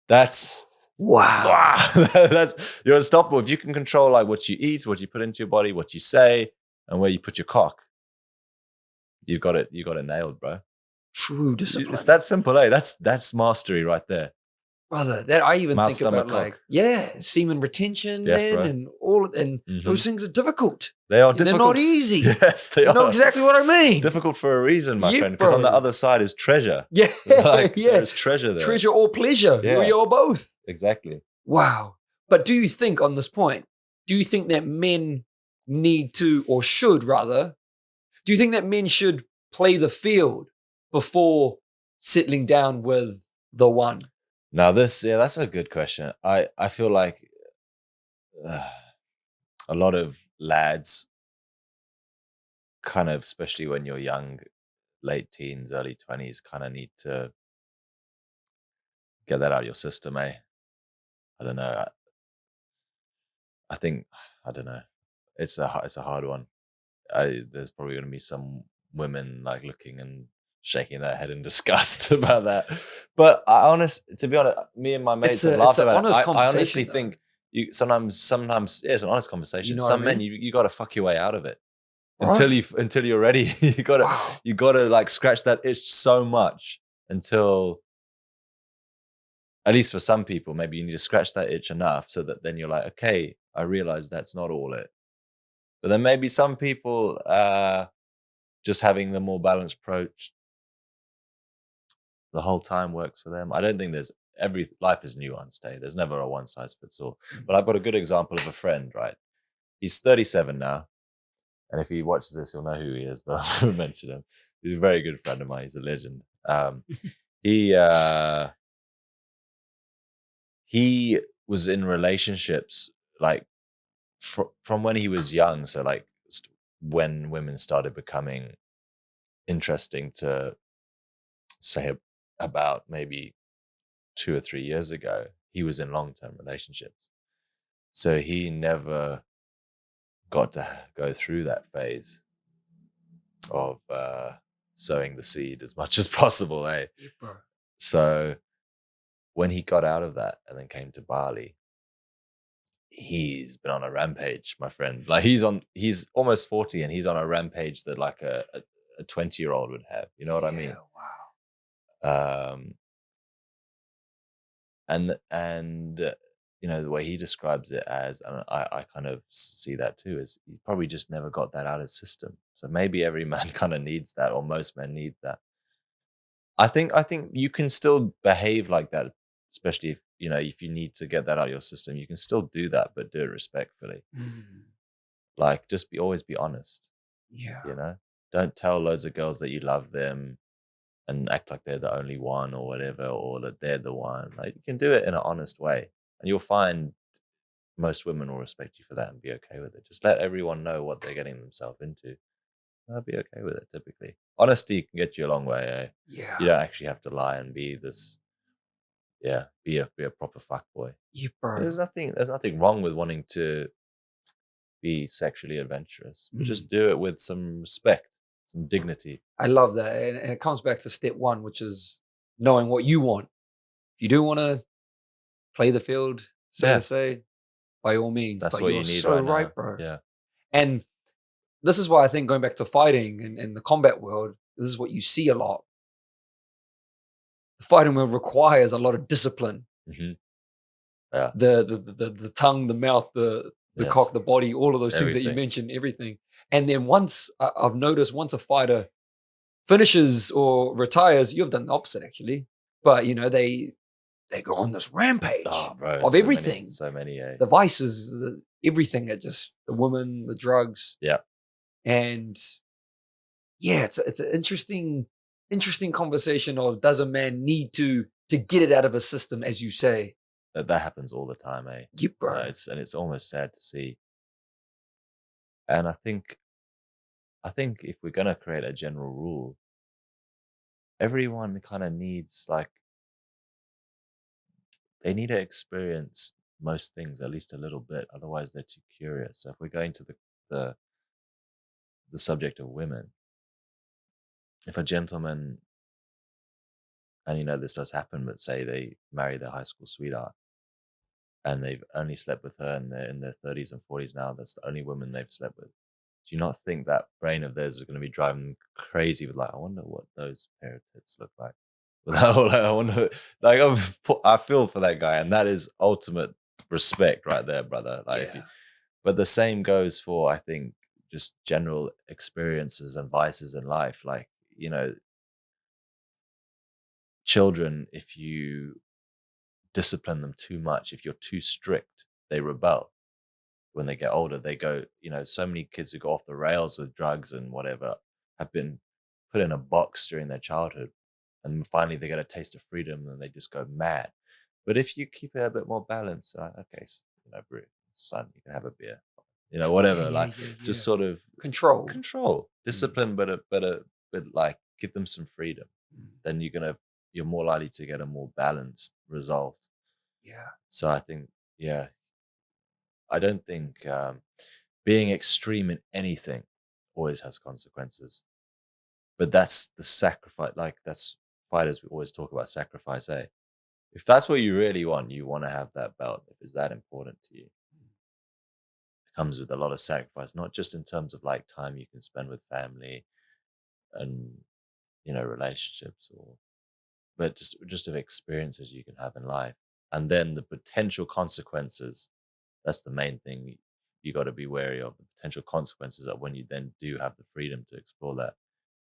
S1: That's
S2: wow.
S1: That's, you're unstoppable. If you can control like what you eat, what you put into your body, what you say, and where you put your cock, you got it nailed, bro.
S2: True discipline.
S1: It's that simple, eh? That's mastery right there.
S2: Brother, that I even
S1: Mouth,
S2: think
S1: stomach,
S2: about
S1: cock.
S2: semen retention,
S1: Yes,
S2: then,
S1: bro.
S2: and all, and those things are difficult.
S1: They are
S2: And
S1: difficult.
S2: they're not easy.
S1: Yes, they
S2: you
S1: are.
S2: know exactly what I mean.
S1: Difficult for a reason, my
S2: Yeah,
S1: friend, because on the
S2: bro.
S1: other side is treasure.
S2: Yeah,
S1: Like,
S2: yeah.
S1: there's treasure there.
S2: Treasure or pleasure,
S1: Yeah.
S2: or you're both.
S1: Exactly.
S2: Wow. But do you think on this point, do you think that men need to, or should rather, do you think that men should play the field before settling down with the one?
S1: Now that's a good question. I feel like a lot of lads kind of, especially when you're young, late teens, early 20s, kind of need to get that out of your system, eh? I don't know. I think, I don't know. It's a hard one. There's probably going to be some women like looking and shaking their head in disgust about that. But to be honest, me and my mates have laughed about it. I honestly think you sometimes it's an honest conversation. You know some men, you got to fuck your way out of it until you're ready. you gotta like scratch that itch so much until, at least for some people, maybe you need to scratch that itch enough so that then you're like, okay, I realize that's not all it. But then maybe some people, just having the more balanced approach the whole time works for them. I don't think life is nuanced, eh? There's never a one size fits all. But I've got a good example of a friend, right? He's 37 now. And if he watches this, he'll know who he is, but I won't mention him. He's a very good friend of mine. He's a legend. He was in relationships like from when he was young. So like when women started becoming interesting to say about maybe 2 or 3 years ago, he was in long-term relationships. So he never got to go through that phase of sowing the seed as much as possible, eh? Yeah. So when he got out of that and then came to Bali, he's been on a rampage, my friend. Like he's almost 40 and he's on a rampage that like a 20-year-old would have. You know what I mean? Wow. And you know, the way he describes it as, and I kind of see that too, is he probably just never got that out of his system. So maybe every man kind of needs that, or most men need that. I think you can still behave like that, especially if you need to get that out of your system, you can still do that, but do it respectfully. Like just always be honest. Yeah. Don't tell loads of girls that you love them and act like they're the only one or whatever, or that they're the one. Like you can do it in an honest way, and you'll find most women will respect you for that and be okay with it. Just let everyone know what they're getting themselves into. They'll be okay with it. Typically, honesty can get you a long way. Eh? Yeah, you don't actually have to lie and be this. Yeah, be a proper fuckboy. Yeah, bro. There's nothing wrong with wanting to be sexually adventurous, but just do it with some respect, some dignity.
S2: I love that, and it comes back to step one, which is knowing what you want. If you do want to play the field, so to say, by all means.
S1: That's
S2: but
S1: what
S2: you're
S1: you need
S2: so
S1: right now.
S2: bro.
S1: Yeah.
S2: And this is why I think going back to fighting and the combat world, this is what you see a lot. The fighting world requires a lot of discipline.
S1: Mm-hmm. Yeah.
S2: The tongue, the mouth, the cock, the body, all of those things that you mentioned, everything. And then once I've noticed, once a fighter finishes or retires, you've done the opposite actually. But you know, they go on this rampage of everything.
S1: So many,
S2: the vices, everything. Just the women, the drugs.
S1: Yeah.
S2: And yeah, it's an interesting conversation of, does a man need to get it out of a system, as you say?
S1: That happens all the time, eh?
S2: Yeah, bro.
S1: It's almost sad to see. And I think if we're gonna create a general rule, everyone kind of needs, like, they need to experience most things at least a little bit. Otherwise, they're too curious. So if we're going to the subject of women, if a gentleman, and you know this does happen, but say they marry their high school sweetheart, and they've only slept with her, and they're in their 30s and 40s now, that's the only woman they've slept with. Do you not think that brain of theirs is going to be driving them crazy with, like, I wonder what those pair of tits look like? I wonder, like, I feel for that guy, and that is ultimate respect right there, brother. Like, but the same goes for, I think, just general experiences and vices in life. Like, you know, children, if you discipline them too much, if you're too strict, they rebel. When they get older, they go, you know, so many kids who go off the rails with drugs and whatever have been put in a box during their childhood, and finally they get a taste of freedom and they just go mad. But if you keep it a bit more balanced, okay, so, you know, bro, son, you can have a beer, you know, whatever, just sort of control, discipline, but like give them some freedom. Then you're more likely to get a more balanced result.
S2: Yeah.
S1: So I think, I don't think being extreme in anything always has consequences. But that's the sacrifice. Like, that's fighters, we always talk about sacrifice, eh? If that's what you really want, you want to have that belt, if it's that important to you, it comes with a lot of sacrifice, not just in terms of like time you can spend with family and, you know, relationships, but just of experiences you can have in life. And then the potential consequences, that's the main thing you got to be wary of. The potential consequences of when you then do have the freedom to explore that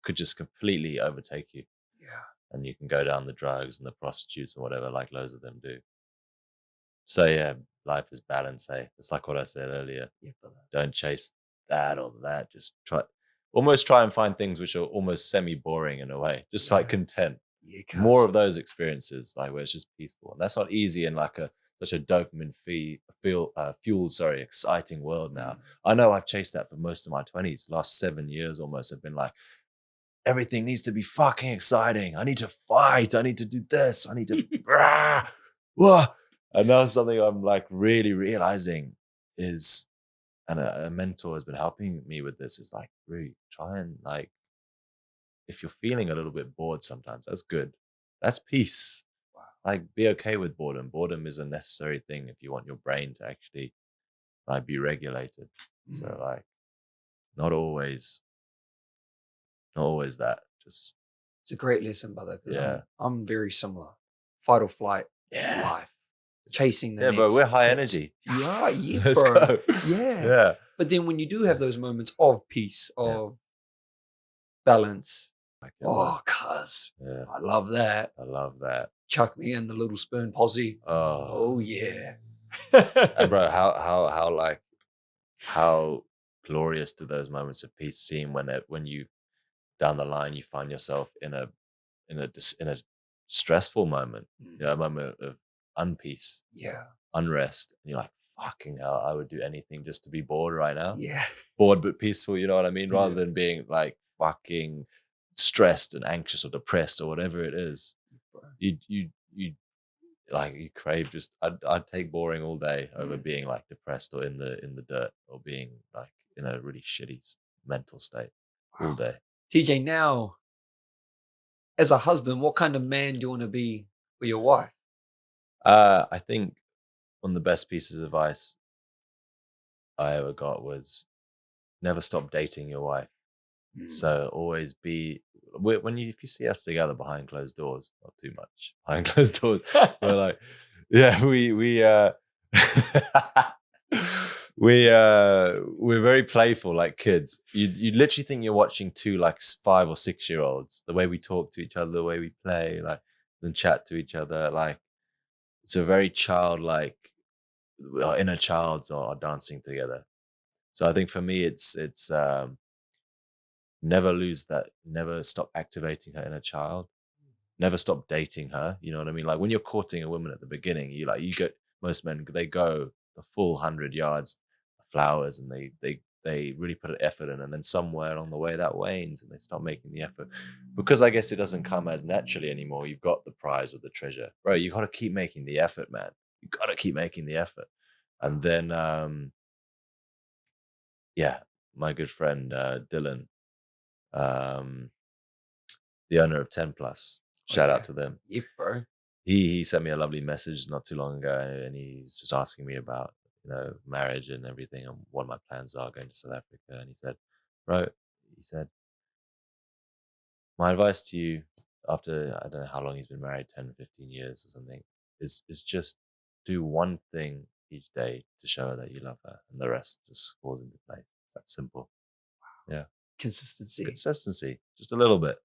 S1: could just completely overtake you.
S2: Yeah.
S1: And you can go down the drugs and the prostitutes or whatever, like loads of them do. So yeah, life is balance, eh? It's like what I said earlier. Don't chase that or that. Just try and find things which are almost semi-boring in a way. Just like content. More of those experiences, like where it's just peaceful. And that's not easy in like such a dopamine fueled, exciting world now. I know I've chased that for most of my 20s. Last 7 years almost have been like, everything needs to be fucking exciting. I need to fight. I need to do this. I need to and now something I'm like really realizing is, and a mentor has been helping me with this, is like, really try and, like, if you're feeling a little bit bored sometimes, that's good. That's peace. Like, be okay with boredom. Boredom is a necessary thing if you want your brain to actually like be regulated. So like, not always that. Just,
S2: it's a great lesson, brother. Because I'm very similar. Fight or flight, life, chasing the next.
S1: Bro, we're high energy.
S2: You are,
S1: Let's
S2: bro.
S1: go.
S2: Yeah. But then when you do have those moments of peace, of balance, cuz I love that. Chuck me in the little spoon posse. Oh yeah.
S1: And bro, how glorious do those moments of peace seem when you down the line you find yourself in a stressful moment, you know, a moment of unpeace, unrest, and you're like, fucking hell, I would do anything just to be bored right now. Bored but peaceful, you know what I mean? Rather than being like fucking stressed and anxious or depressed or whatever it is. You like, you crave just, I'd take boring all day over being like depressed or in the dirt, or being like in a really shitty mental state all day.
S2: TJ, now as a husband, what kind of man do you want to be for your wife?
S1: I think one of the best pieces of advice I ever got was never stop dating your wife. So always be if you see us together behind closed doors, not too much behind closed doors, we're like, yeah, we're very playful like kids. You literally think you're watching two like 5 or 6 year olds. The way we talk to each other, the way we play, like and chat to each other, like it's a very childlike. Our inner childs are dancing together. So I think for me, it's never lose that, never stop activating her inner child, never stop dating her. You know what I mean? Like when you're courting a woman at the beginning, you get most men, they go the full 100 yards of flowers and they really put an effort in, and then somewhere along the way that wanes and they stop making the effort because I guess it doesn't come as naturally anymore. You've got the prize or the treasure, bro. You got to keep making the effort, man. You got to keep making the effort. And then yeah, my good friend Dylan, the owner of 10 Plus. Shout out to them.
S2: Yeah, bro.
S1: He sent me a lovely message not too long ago, and he's just asking me about marriage and everything and what my plans are going to South Africa. And he said, bro, my advice to you after I don't know how long he's been married, 10, 15 years or something, is just do one thing each day to show her that you love her, and the rest just falls into place. It's that simple. Yeah. Consistency. Just a little bit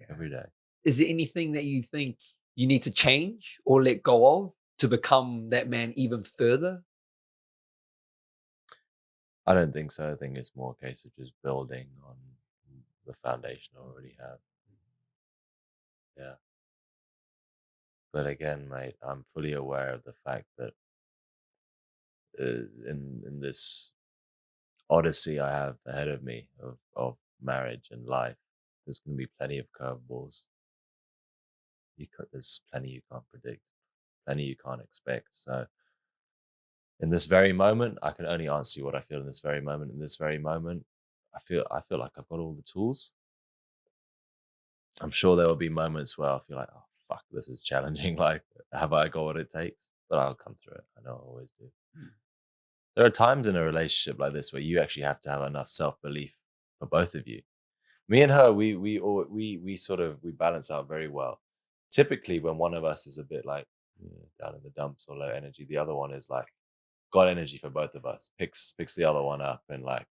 S1: every day.
S2: Is there anything that you think you need to change or let go of to become that man even further?
S1: I don't think so. I think it's more a case of just building on the foundation I already have. Yeah. But again, mate, I'm fully aware of the fact that in this odyssey I have ahead of me of marriage and life, there's going to be plenty of curveballs. There's plenty you can't predict, plenty you can't expect. So in this very moment, I can only answer you what I feel in this very moment. In this very moment, I feel like I've got all the tools. I'm sure there will be moments where I feel like, oh fuck, this is challenging. Like, have I got what it takes? But I'll come through it. I know I always do. There are times in a relationship like this where you actually have to have enough self-belief for both of you. Me and her, we balance out very well. Typically, when one of us is a bit like down in the dumps or low energy, the other one is like got energy for both of us, picks the other one up and like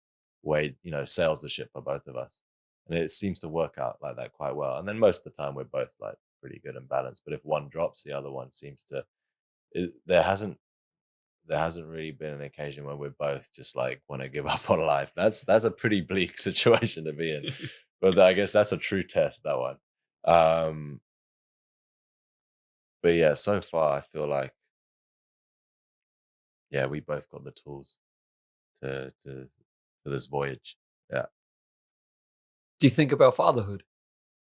S1: sails the ship for both of us. And it seems to work out like that quite well. And then most of the time we're both like pretty good and balanced. But if one drops, the other one seems to. There hasn't really been an occasion where we're both just like want to give up on life. That's a pretty bleak situation to be in. But I guess that's a true test, that one. But yeah, so far I feel like we both got the tools to for this voyage. Yeah.
S2: Do you think about fatherhood?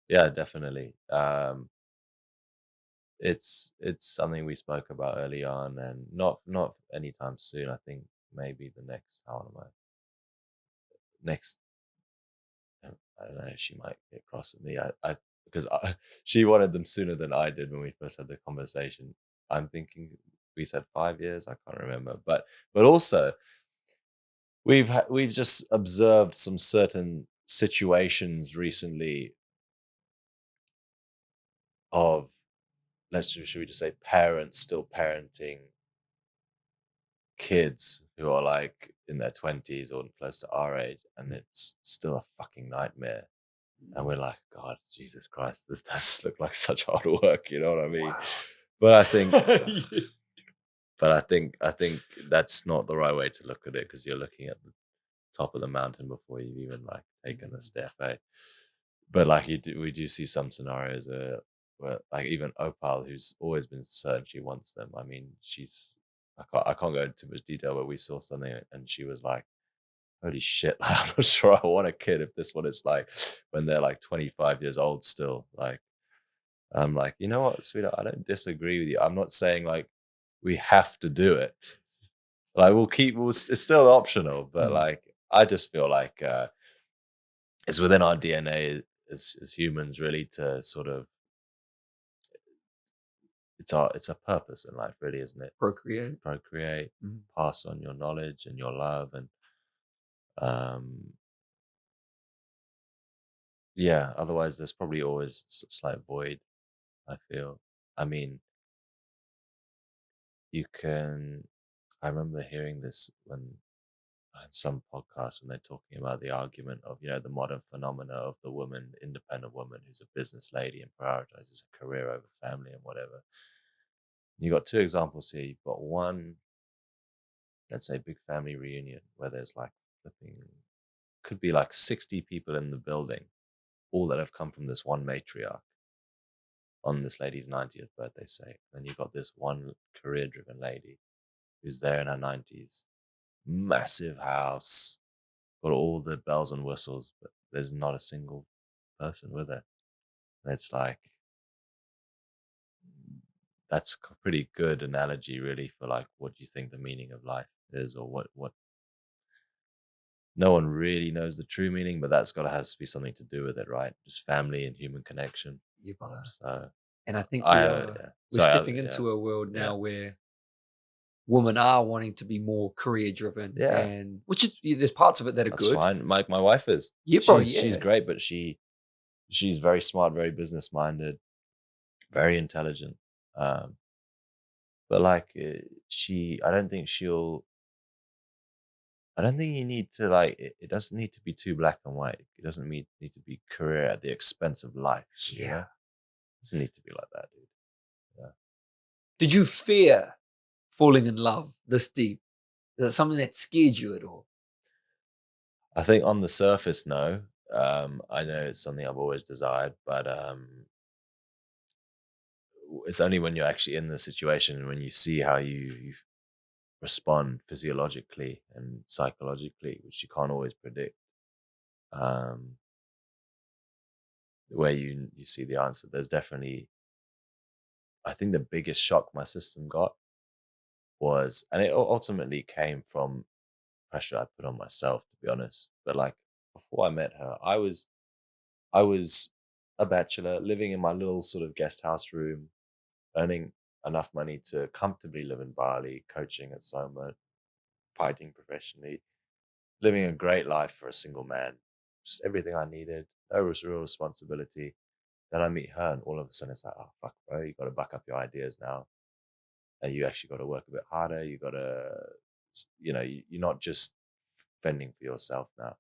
S1: Yeah, definitely. It's something we spoke about early on, and not anytime soon. I think maybe the next I don't know, she might get cross at me. Because she wanted them sooner than I did when we first had the conversation. I'm thinking we said 5 years. I can't remember, but also we've just observed some certain situations recently of should we just say parents still parenting kids who are like in their 20s or close to our age, and it's still a fucking nightmare. And we're like, God, Jesus Christ, this does look like such hard work, you know what I mean? Wow. But I think that's not the right way to look at it, because you're looking at the top of the mountain before you've even like taken a step, eh? But like we do see some scenarios where like even Opal, who's always been certain she wants them. I mean, I can't go into too much detail, but we saw something and she was like, holy shit, I'm not sure I want a kid if this one is like when they're like 25 years old still. Like, I'm like, you know what, sweetheart, I don't disagree with you. I'm not saying like we have to do it. Like it's still optional, but like I just feel like it's within our DNA as humans really to sort of it's a purpose in life, really, isn't it?
S2: Procreate,
S1: pass on your knowledge and your love, and yeah. Otherwise, there's probably always a slight void, I feel. I mean, you can. I remember hearing this when on some podcast when they're talking about the argument of, the modern phenomena of the woman, the independent woman who's a business lady and prioritizes a career over family and whatever. You got two examples here. You've got one, let's say, big family reunion where there's like could be like 60 people in the building, all that have come from this one matriarch on this lady's 90th birthday, say. Then you've got this one career-driven lady who's there in her 90s, massive house, got all the bells and whistles, but there's not a single person with her. And it's like, that's a pretty good analogy, really, for like, what do you think the meaning of life is, or what no one really knows the true meaning, but that's got to have to be something to do with it, right? Just family and human connection. So,
S2: and I think we're stepping into a world now where women are wanting to be more career driven, and which is, there's parts of it that are good.
S1: Fine. My wife is. She's great, but she's very smart, very business minded, very intelligent. But like I don't think you need to like, it doesn't need to be too black and white. It doesn't need to be career at the expense of life.
S2: Yeah.
S1: You know? It doesn't need to be like that, dude. Yeah.
S2: Did you fear falling in love this deep? Is that something that scared you at all?
S1: I think on the surface, no. I know it's something I've always desired, but it's only when you're actually in the situation and when you see how you respond physiologically and psychologically, which you can't always predict, where you see the answer. There's definitely, I think the biggest shock my system got was, and it ultimately came from pressure I put on myself, to be honest. But like, before I met her, I was a bachelor living in my little sort of guest house room, earning enough money to comfortably live in Bali, coaching at Soma, fighting professionally, living a great life for a single man, just everything I needed, no real responsibility. Then I meet her, and all of a sudden it's like, oh fuck, bro, you got to back up your ideas now, and you actually got to work a bit harder. You got to, you're not just fending for yourself now.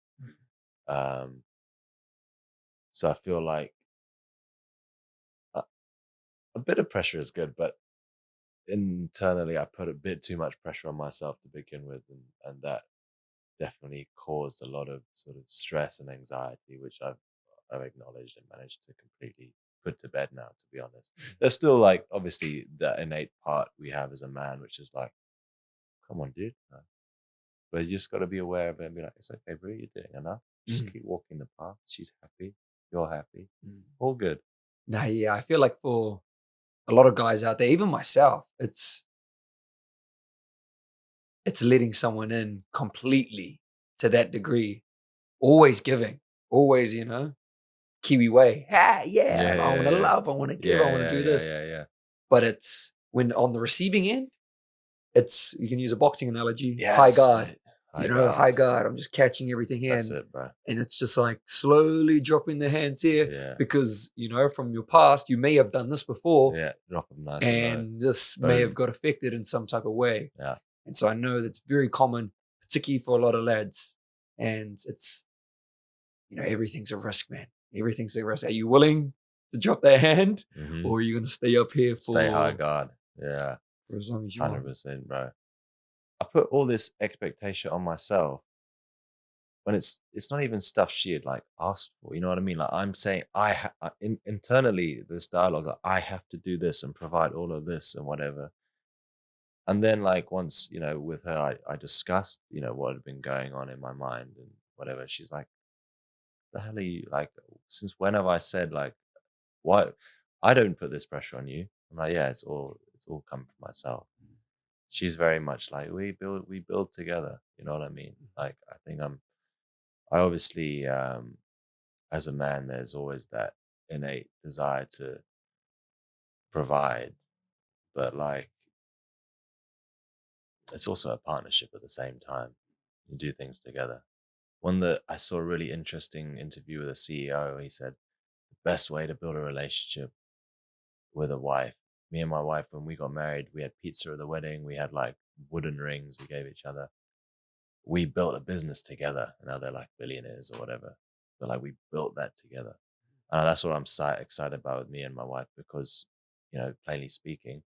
S1: So I feel like a bit of pressure is good, but internally I put a bit too much pressure on myself to begin with, and that definitely caused a lot of sort of stress and anxiety, which I've acknowledged and managed to completely put to bed now, to be honest. There's still like, obviously, that innate part we have as a man, which is like, come on, dude. No. But you just got to be aware of it and be like, it's okay, bro, you're doing enough. Just keep walking the path. She's happy. You're happy. All good.
S2: Nah, yeah, I feel like for a lot of guys out there, even myself, it's letting someone in completely to that degree. Always giving. Always, Kiwi way. I want to love. I want to give. I want to do this.
S1: Yeah.
S2: But it's when on the receiving end, you can use a boxing analogy.
S1: Yes,
S2: high guard.
S1: Right.
S2: High guard. I'm just catching everything in.
S1: That's it, bro.
S2: And it's just like slowly dropping the hands here because, from your past, you may have done this before.
S1: Yeah, drop them nice
S2: and this may have got affected in some type of way.
S1: Yeah.
S2: And so I know that's very common, particularly for a lot of lads. And it's, everything's a risk, man. Everything's a risk. Are you willing to drop that hand, or are you going to stay up here
S1: stay high guard? Yeah,
S2: for as long as you
S1: 100%, bro. I put all this expectation on myself when it's not even stuff she had like asked for. You know what I mean? Like, I'm saying internally this dialogue, like, I have to do this and provide all of this and whatever. And then like once, with her, I discussed, what had been going on in my mind and whatever. She's like, the hell are you, like, since when have I said, like, what? I don't put this pressure on you. I'm like, yeah, it's all come from myself. She's very much like, we build together. You know what I mean? Like, I think I obviously, as a man, there's always that innate desire to provide, but like, it's also a partnership at the same time. You do things together. One that I saw a really interesting interview with a CEO. He said the best way to build a relationship with a wife. Me and my wife, when we got married, we had pizza at the wedding. We had like wooden rings we gave each other. We built a business together. Now they're like billionaires or whatever. But like we built that together. And that's what I'm excited about with me and my wife, because, you know, plainly speaking,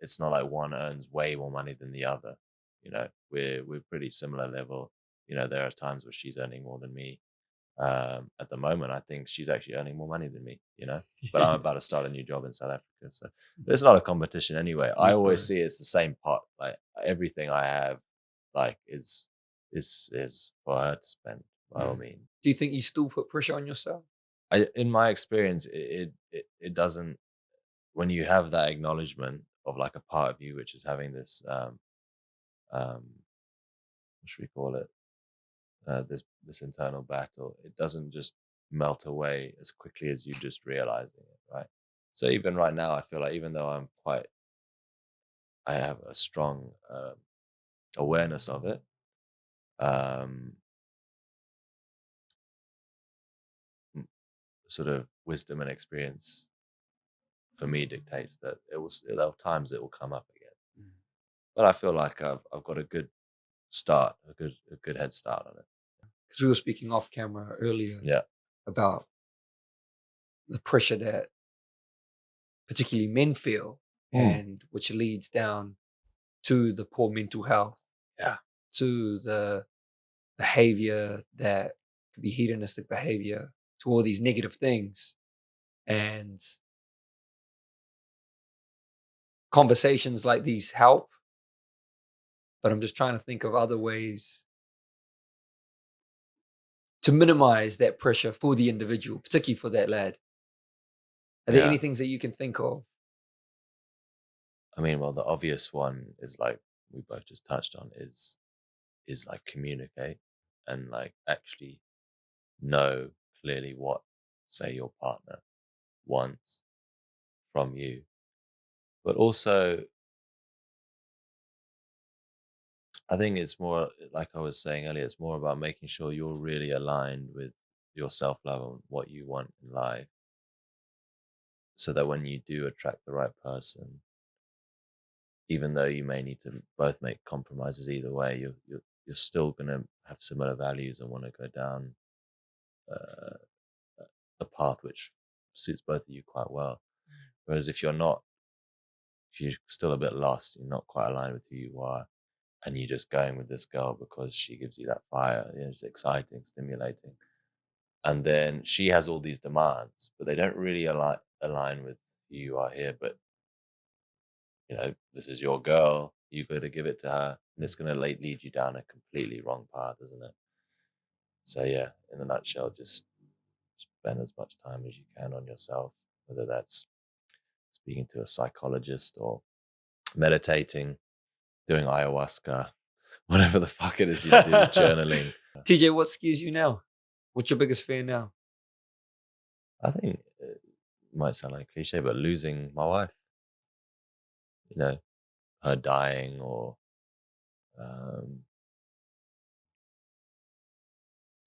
S1: it's not like one earns way more money than the other. You know, we're pretty similar level. You know, there are times where she's earning more than me. At the moment, I think she's actually earning more money than me, you know, but I'm about to start a new job in South Africa. So it's not a competition anyway. I always see it's the same pot. Like everything I have, like is for her to spend by all means.
S2: Do you think you still put pressure on yourself?
S1: In my experience, it doesn't, when you have that acknowledgement of like a part of you, which is having this, what should we call it? This internal battle, it doesn't just melt away as quickly as you just realizing it, right? So even right now, I feel like even though I have a strong awareness of it, sort of wisdom and experience for me dictates that there are times it will come up again. But I feel like I've got a good start, a good head start on it.
S2: Because we were speaking off camera earlier about the pressure that particularly men feel, and which leads down to the poor mental health, to the behavior that could be hedonistic behavior, to all these negative things. And conversations like these help, but I'm just trying to think of other ways to minimize that pressure for the individual, particularly for that lad. Are there any things that you can think of?
S1: I mean, well, the obvious one is like we both just touched on is like communicate and like actually know clearly what, say, your partner wants from you. But also, I think it's more, like I was saying earlier, it's more about making sure you're really aligned with your self-love and what you want in life, so that when you do attract the right person, even though you may need to both make compromises either way, you're still going to have similar values and want to go down a path which suits both of you quite well. Whereas if you're not, if you're still a bit lost, you're not quite aligned with who you are, and you're just going with this girl because she gives you that fire, you know, it's exciting, stimulating, and then she has all these demands, but they don't really align with who you are here. But you know, this is your girl, you've got to give it to her, and it's going to lead you down a completely wrong path, isn't it? So yeah, in a nutshell, just spend as much time as you can on yourself, whether that's speaking to a psychologist or meditating, doing ayahuasca, whatever the fuck it is you do, journaling.
S2: TJ, what scares you now? What's your biggest fear now?
S1: I think it might sound like cliche, but losing my wife, you know, her dying, or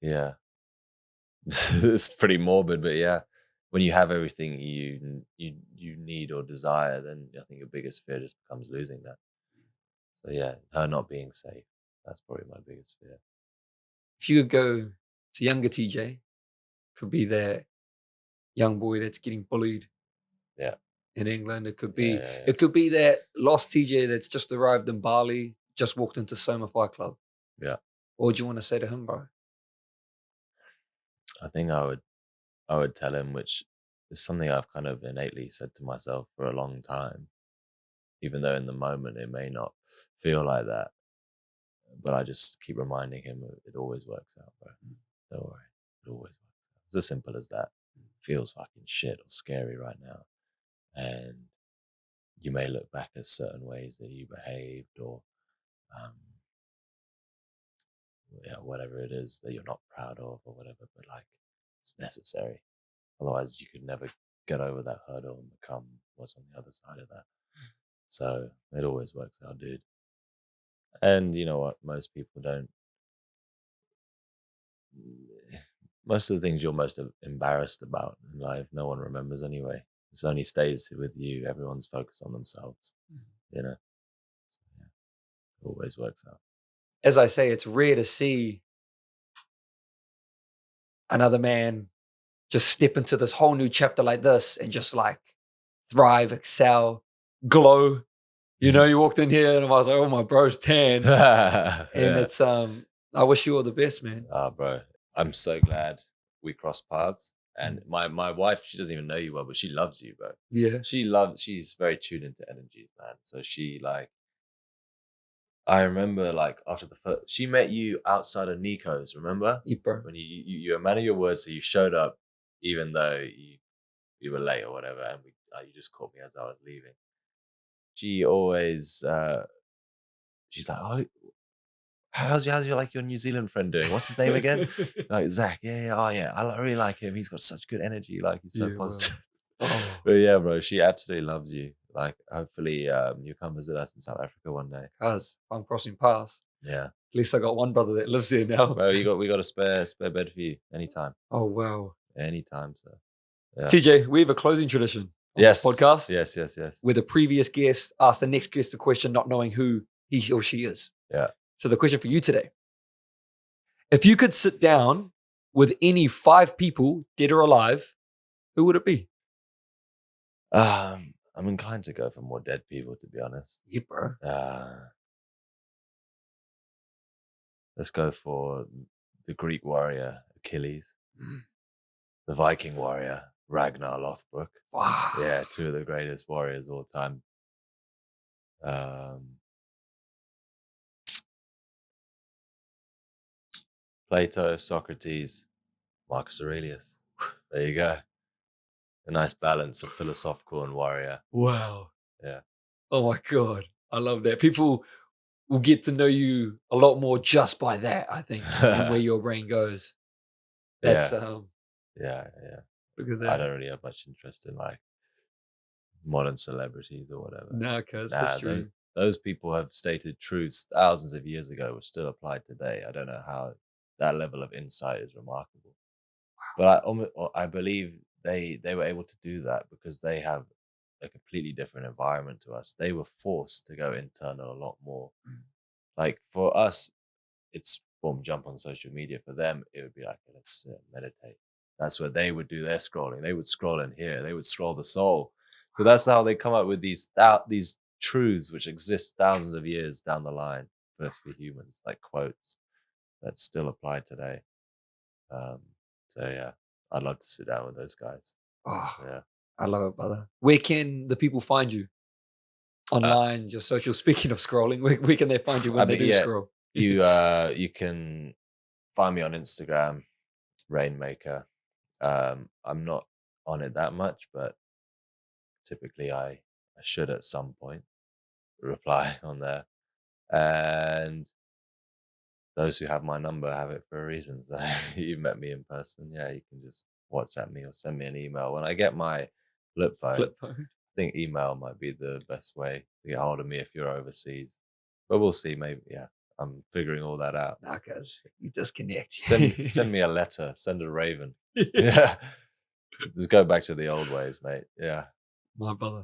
S1: yeah, it's pretty morbid, but yeah, when you have everything you need or desire, then I think your biggest fear just becomes losing that. So yeah, her not being safe, that's probably my biggest fear.
S2: If you could go to younger TJ, could be that young boy that's getting bullied in England. It could be it could be that lost TJ that's just arrived in Bali, just walked into Soma Fight Club.
S1: Yeah.
S2: What would you want to say to him, bro?
S1: I think I would tell him, which is something I've kind of innately said to myself for a long time, even though in the moment it may not feel like that. But I just keep reminding him it always works out, bro. Don't worry, it always works out. It's as simple as that. It feels fucking shit or scary right now, and you may look back at certain ways that you behaved, or whatever it is that you're not proud of or whatever, but like, it's necessary. Otherwise you could never get over that hurdle and become what's on the other side of that. So it always works out, dude. And you know what? Most people don't. Most of the things you're most embarrassed about in life, no one remembers anyway. It only stays with you. Everyone's focused on themselves, you know. So, yeah, it always works out.
S2: As I say, it's rare to see another man just step into this whole new chapter like this and just like thrive, excel, glow. You know, you walked in here and I was like, oh, my bro's tan. And it's, I wish you all the best, man.
S1: Bro, I'm so glad we crossed paths. And my wife, she doesn't even know you well, but she loves you, bro.
S2: Yeah.
S1: She's very tuned into energies, man. So she I remember after the first, she met you outside of Nico's, remember?
S2: Yeah, bro.
S1: When you're a man of your word, so you showed up even though you were late or whatever, and you just caught me as I was leaving. She always, she's like, oh, how's your New Zealand friend doing? What's his name again? Like Zach. Yeah. Oh yeah, I really like him. He's got such good energy. Like he's so positive. Well. Oh. But yeah, bro, she absolutely loves you. Like hopefully you come visit us in South Africa one day.
S2: Cause I'm crossing paths.
S1: Yeah.
S2: At least I got one brother that lives there now.
S1: Well, we got a spare bed for you anytime.
S2: Oh wow.
S1: Anytime, so. Yeah.
S2: TJ, we have a closing tradition on this podcast.
S1: Yes.
S2: Where the previous guest asks the next guest a question, not knowing who he or she is.
S1: Yeah. So
S2: the question for you today: if you could sit down with any 5 people, dead or alive, who would it be?
S1: I'm inclined to go for more dead people, to be honest.
S2: Yeah, bro.
S1: Let's go for the Greek warrior Achilles, the Viking warrior Ragnar Lothbrok.
S2: Wow.
S1: Yeah, 2 of the greatest warriors of all time. Plato, Socrates, Marcus Aurelius. There you go. A nice balance of philosophical and warrior.
S2: Wow.
S1: Yeah.
S2: Oh my God. I love that. People will get to know you a lot more just by that, I think, and where your brain goes. That's,
S1: yeah.
S2: Look at that.
S1: I don't really have much interest in modern celebrities or whatever.
S2: No, because history.
S1: Those people have stated truths thousands of years ago, which still apply today. I don't know how that level of insight is remarkable. But I believe they were able to do that because they have a completely different environment to us. They were forced to go internal a lot more. Like for us, it's boom, jump on social media. For them, it would be like, let's meditate. That's where they would do their scrolling. They would scroll in here. They would scroll the soul. So that's how they come up with these truths which exist thousands of years down the line for humans, like quotes that still apply today. So yeah, I'd love to sit down with those guys.
S2: Oh,
S1: yeah,
S2: I love it, brother. Where can the people find you? Online, just social. Speaking of scrolling, where can they find you when they do scroll?
S1: You can find me on Instagram, Rainmaker. I'm not on it that much, but typically I should at some point reply on there. And those who have my number have it for a reason. So you met me in person. Yeah, you can just WhatsApp me or send me an email. When I get my flip phone, I think email might be the best way to get hold of me if you're overseas. But we'll see. Maybe, yeah. I'm figuring all that out.
S2: Nah, cuz you disconnect.
S1: Send me a letter. Send a raven. Yeah. Just go back to the old ways, mate. Yeah.
S2: My brother.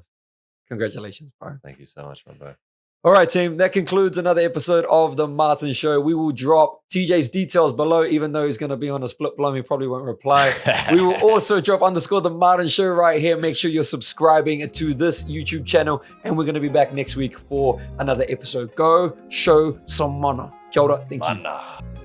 S2: Congratulations, bro.
S1: Thank you so much, my bro.
S2: All right, team. That concludes another episode of The Martin Show. We will drop TJ's details below, even though he's going to be on his flip phone. He probably won't reply. We will also drop _ The Martin Show right here. Make sure you're subscribing to this YouTube channel. And we're going to be back next week for another episode. Go show some mana. Kia ora. Thank you.